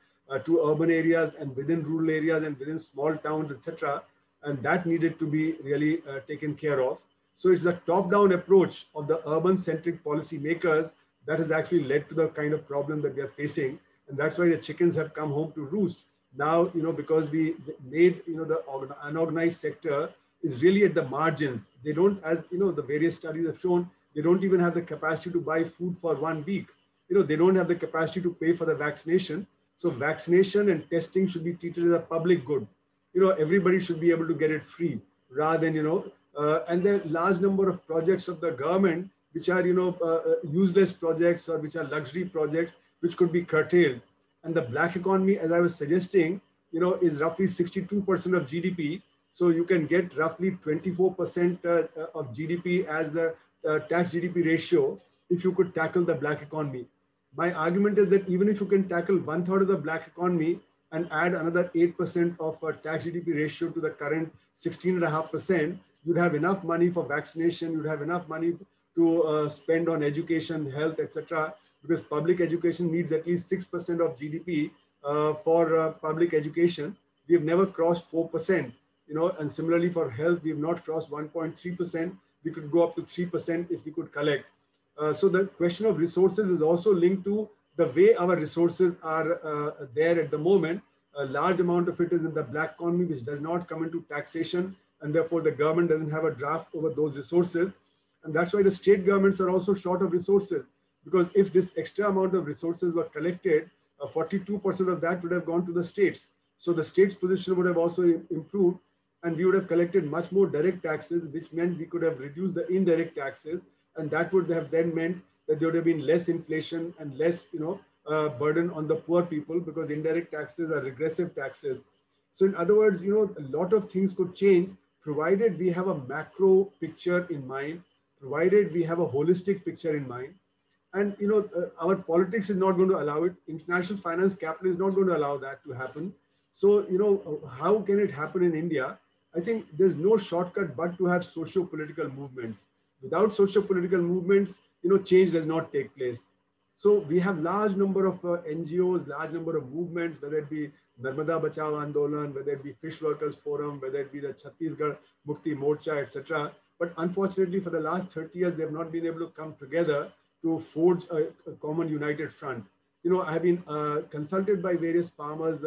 Speaker 3: to urban areas and within rural areas and within small towns, etc. And that needed to be really taken care of. So it's the top-down approach of the urban-centric policy makers that has actually led to the kind of problem that we are facing. And that's why the chickens have come home to roost. Now, because we made, the unorganized sector is really at the margins. They don't, as the various studies have shown, they don't even have the capacity to buy food for 1 week. They don't have the capacity to pay for the vaccination. So vaccination and testing should be treated as a public good. Everybody should be able to get it free rather than, and there are large number of projects of the government which are, useless projects or which are luxury projects which could be curtailed. And the black economy, as I was suggesting, is roughly 62% of GDP. So you can get roughly 24% of GDP as a tax GDP ratio if you could tackle the black economy. My argument is that even if you can tackle 1/3 of the black economy and add another 8% of tax GDP ratio to the current 16.5%, you'd have enough money for vaccination, you'd have enough money to spend on education, health, etc. Because public education needs at least 6% of GDP for public education. We have never crossed 4%, and similarly for health, we have not crossed 1.3%. We could go up to 3% if we could collect. So the question of resources is also linked to the way our resources are there at the moment. A large amount of it is in the black economy, which does not come into taxation. and therefore the government doesn't have a draft over those resources. And that's why the state governments are also short of resources, because if this extra amount of resources were collected, 42% of that would have gone to the states. So the state's position would have also improved, and we would have collected much more direct taxes, which meant we could have reduced the indirect taxes, and that would have then meant that there would have been less inflation and less, burden on the poor people, because indirect taxes are regressive taxes. So in other words, a lot of things could change provided we have a macro picture in mind, provided we have a holistic picture in mind. And our politics is not going to allow it. International finance capital is not going to allow that to happen. So how can it happen in India? I think there's no shortcut but to have socio-political movements. Without socio-political movements, change does not take place. So we have large number of NGOs, large number of movements, whether it be Narmada Bachao Andolan, whether it be Fish Workers Forum, whether it be the Chhattisgarh Mukti Morcha, etc. But unfortunately, for the last 30 years, they have not been able to come together to forge a common united front. I have been consulted by various farmers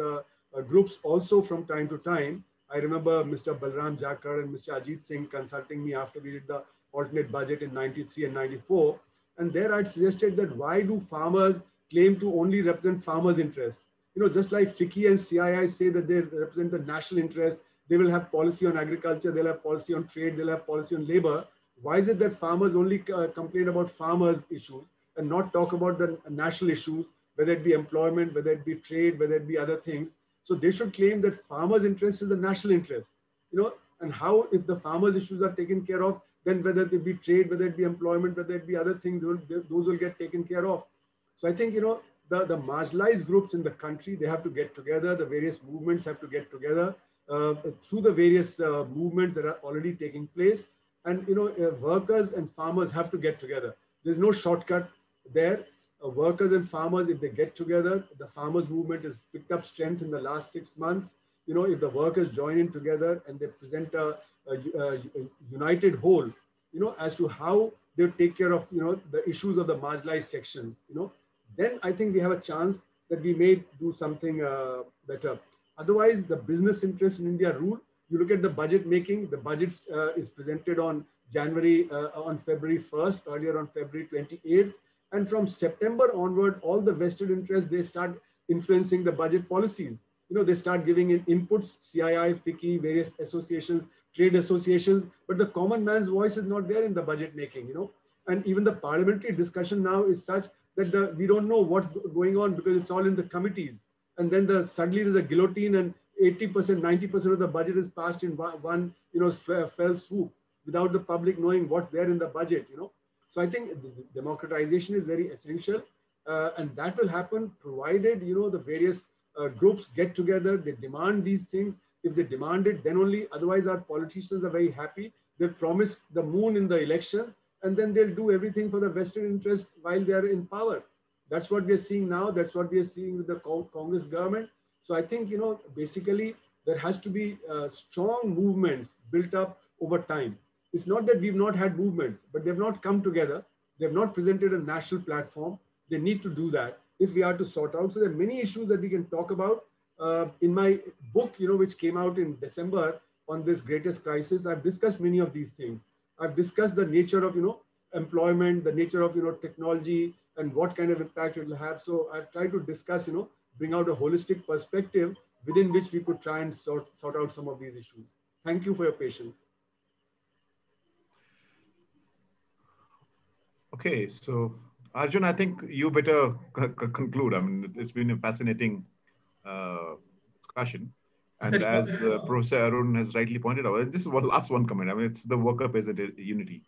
Speaker 3: groups also from time to time. I remember Mr. Balram Jakar and Mr. Ajit Singh consulting me after we did the alternate budget in 93 and 94. And there I suggested that why do farmers claim to only represent farmers' interest? Just like FICCI and CII say that they represent the national interest, they will have policy on agriculture, they'll have policy on trade, they'll have policy on labor. Why is it that farmers only complain about farmers' issues and not talk about the national issues, whether it be employment, whether it be trade, whether it be other things? So they should claim that farmers' interest is the national interest, and how, if the farmers' issues are taken care of, then whether it be trade, whether it be employment, whether it be other things, those will get taken care of. So I think, the marginalized groups in the country, they have to get together. The various movements have to get together through the various movements that are already taking place. And, workers and farmers have to get together. There's no shortcut there. Workers and farmers, if they get together, the farmers movement has picked up strength in the last 6 months. If the workers join in together and they present a united whole, as to how they take care of, the issues of the marginalized sections, then I think we have a chance that we may do something better. Otherwise, the business interests in India rule. You look at the budget making, the budget is presented on February 1st, earlier on February 28th. And from September onward, all the vested interests, they start influencing the budget policies. They start giving in inputs, CII, FICCI, various associations, trade associations, but the common man's voice is not there in the budget making, And even the parliamentary discussion now is such that we don't know what's going on because it's all in the committees. And then suddenly there's a guillotine and 80%, 90% of the budget is passed in one fell swoop without the public knowing what's there in the budget, So I think democratization is very essential, and that will happen provided, the various groups get together, they demand these things. If they demand it, then only, otherwise our politicians are very happy. They promise the moon in the elections, and then they'll do everything for the vested interest while they're in power. That's what we're seeing now. That's what we're seeing with the Congress government. So I think, basically there has to be strong movements built up over time. It's not that we've not had movements, but they've not come together. They've not presented a national platform. They need to do that if we are to sort out. So there are many issues that we can talk about. In my book, which came out in December on this greatest crisis, I've discussed many of these things. I've discussed the nature of, employment, the nature of, technology, and what kind of impact it will have. So I've tried to discuss, bring out a holistic perspective within which we could try and sort out some of these issues. Thank you for your patience.
Speaker 2: Okay, so Arjun, I think you better conclude. I mean, it's been a fascinating discussion. And as Professor Arun has rightly pointed out, this is one last comment. I mean, it's the worker peasant unity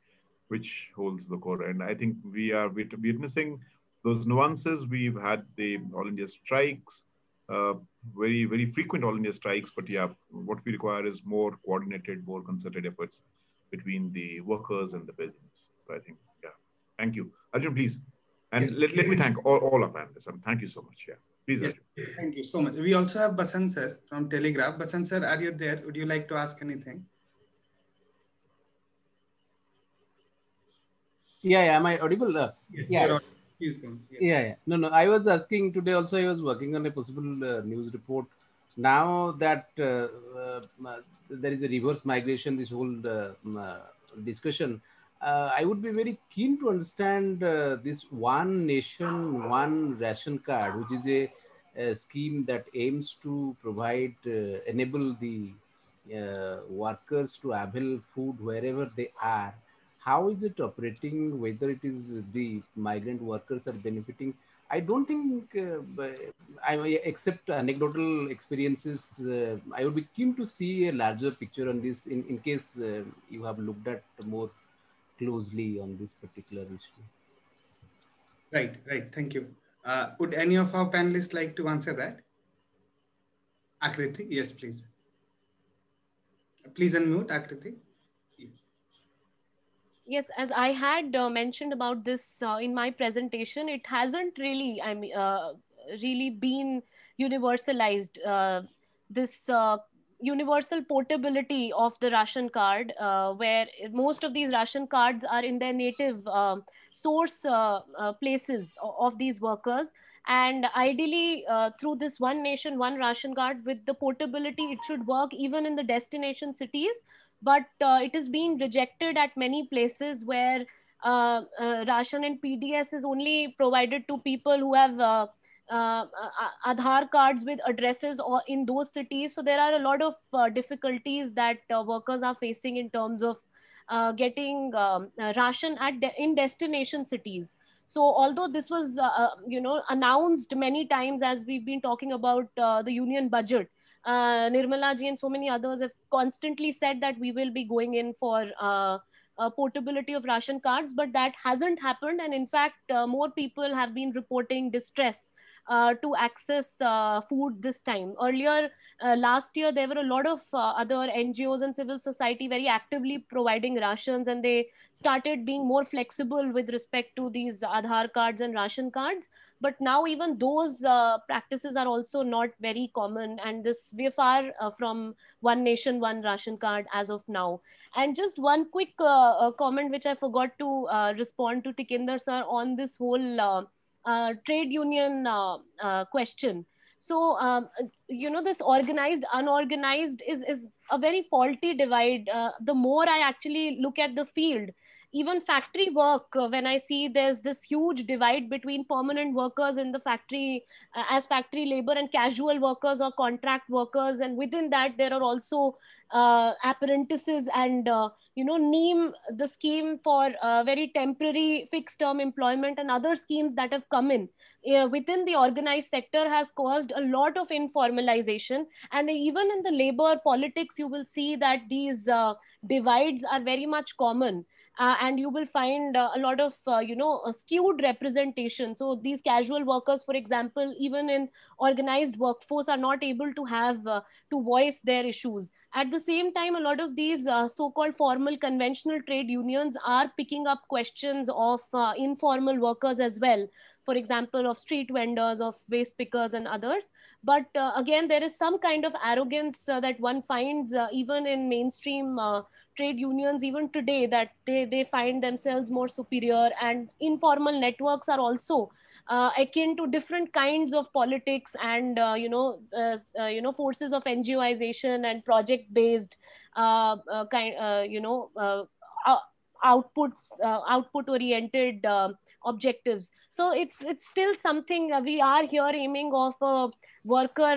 Speaker 2: which holds the core. And I think we are witnessing those nuances. We've had the All India strikes, very, very frequent All India strikes. But yeah, what we require is more coordinated, more concerted efforts between the workers and the peasants. So I think, yeah, thank you. Arjun, please. And yes, let me thank all our panelists. Thank you so much. Yeah, please.
Speaker 4: Yes, thank you so much. We also have Basant sir from Telegraph. Basant sir, are you there? Would you like to ask anything?
Speaker 9: Yeah. Am I audible?
Speaker 4: Yes.
Speaker 9: Yeah.
Speaker 4: Please go.
Speaker 9: Yes. Yeah. No. I was asking today also. I was working on a possible news report now that there is a reverse migration, this whole discussion, I would be very keen to understand this one nation, one ration card, which is a scheme that aims to provide, enable the workers to avail food wherever they are. How is it operating? Whether it is the migrant workers are benefiting? I don't think, except anecdotal experiences, I would be keen to see a larger picture on this in case you have looked at more closely on this particular issue.
Speaker 4: Right, right. Thank you. Would any of our panelists like to answer that? Akriti, yes, please. Please unmute, Akriti.
Speaker 8: Yes, as I had mentioned about this in my presentation, it hasn't really, really been universalized. This universal portability of the ration card, where most of these ration cards are in their native source places of these workers. And ideally, through this one nation, one ration card, with the portability, it should work even in the destination cities. But it is being rejected at many places where ration and PDS is only provided to people who have Aadhaar cards with addresses or in those cities. So there are a lot of difficulties that workers are facing in terms of getting ration in destination cities. So although this was announced many times, as we've been talking about the union budget, Nirmala ji and so many others have constantly said that we will be going in for portability of ration cards, but that hasn't happened. And in fact, more people have been reporting distress to access food this time. Earlier, last year, there were a lot of other NGOs and civil society very actively providing rations, and they started being more flexible with respect to these Aadhaar cards and ration cards. But now even those practices are also not very common, and this we're far from one nation, one ration card as of now. And just one quick comment which I forgot to respond to Tikinder sir on this whole trade union question. So this organized unorganized is a very faulty divide. The more I actually look at the field, even factory work, when I see there's this huge divide between permanent workers in the factory as factory labor and casual workers or contract workers, and within that there are also apprentices and NEEM, the scheme for very temporary fixed term employment, and other schemes that have come in within the organized sector has caused a lot of informalization. And even in the labor politics, you will see that these divides are very much common. And you will find a lot of skewed representation. So these casual workers, for example, even in organized workforce, are not able to have to voice their issues. At the same time, a lot of these so-called formal conventional trade unions are picking up questions of informal workers as well, for example, of street vendors, of waste pickers and others. But again, there is some kind of arrogance that one finds even in mainstream trade unions even today, that they find themselves more superior. And informal networks are also akin to different kinds of politics and forces of NGOization and project based output oriented objectives. So it's still something we are here aiming of a worker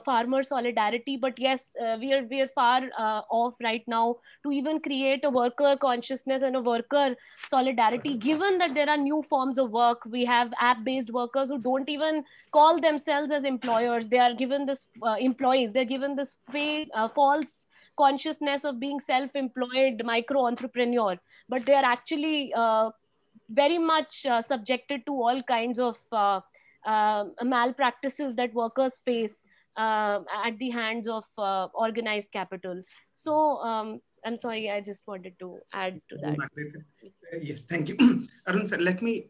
Speaker 8: farmer solidarity. But yes, we are far off right now to even create a worker consciousness and a worker solidarity, given that there are new forms of work. We have app based workers who don't even call themselves as employers. They are given this employees, they're given this fake false consciousness of being self-employed micro entrepreneur, but they are actually very much subjected to all kinds of malpractices that workers face at the hands of organized capital. So I'm sorry, I just wanted to add to that.
Speaker 4: Yes, thank you. Arun sir, let me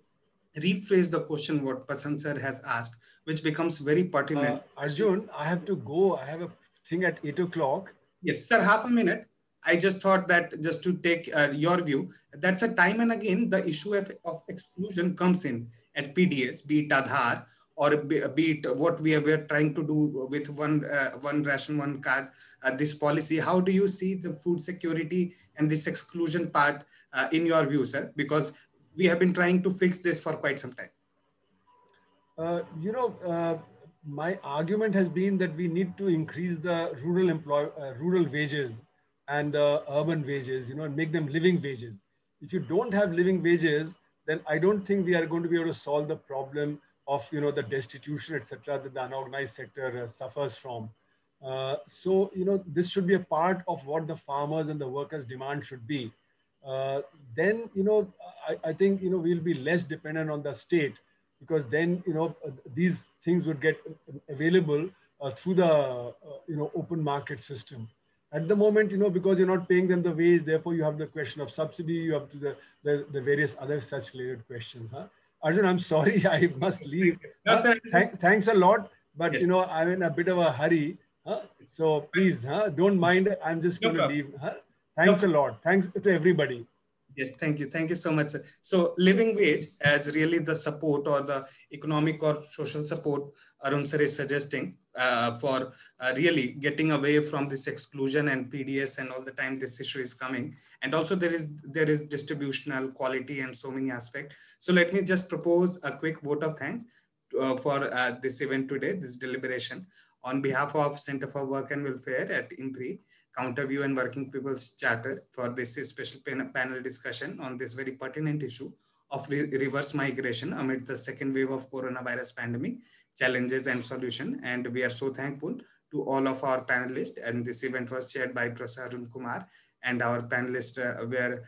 Speaker 4: rephrase the question what Pasant sir has asked, which becomes very pertinent.
Speaker 3: Arjun, I have to go. I have a thing at 8 o'clock.
Speaker 4: Yes, sir, half a minute. I just thought that just to take your view, that's a time and again the issue of exclusion comes in at PDS, be it Aadhaar or be it what we were trying to do with one ration, one card, this policy. How do you see the food security and this exclusion part in your view, sir? Because we have been trying to fix this for quite some time.
Speaker 3: My argument has been that we need to increase the rural wages and urban wages, and make them living wages. If you don't have living wages, then I don't think we are going to be able to solve the problem of, the destitution, etc., that the unorganized sector suffers from. So, this should be a part of what the farmers and the workers' demand should be. Then, I think, we'll be less dependent on the state, because then, these things would get available through the, open market system. At the moment, because you're not paying them the wage, therefore you have the question of subsidy, you have to the various other such related questions. Arjun, I'm sorry, I must leave.
Speaker 4: No, sir,
Speaker 3: thanks a lot, but
Speaker 4: yes.
Speaker 3: I'm in a bit of a hurry. So please, don't mind, I'm just going to leave. Thanks a lot. Thanks to everybody.
Speaker 4: Yes, thank you. Thank you so much, sir. So living wage as really the support or the economic or social support Arun sir is suggesting for really getting away from this exclusion and PDS, and all the time this issue is coming. And also there is distributional quality and so many aspects. So let me just propose a quick vote of thanks for this event today, this deliberation. On behalf of Center for Work and Welfare at IMPRI, Counterview and Working People's Charter, for this special panel discussion on this very pertinent issue of reverse migration amid the second wave of coronavirus pandemic, challenges and solution. And we are so thankful to all of our panelists. And this event was chaired by Professor Arun Kumar, and our panelists were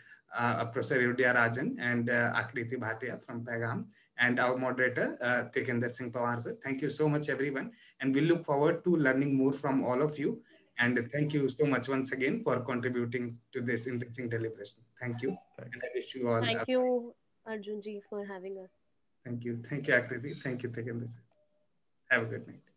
Speaker 4: Professor Rudya Rajan and Akriti Bhatia from Paigam, and our moderator, Tekender Singh Pawar. Thank you so much, everyone. And we look forward to learning more from all of you. And thank you so much once again for contributing to this enriching deliberation. Thank you. And I wish you all.
Speaker 8: Thank you, Arjunji, for having us.
Speaker 4: Thank you. Thank you, Akriti. Thank you, Tekender. Have a good night.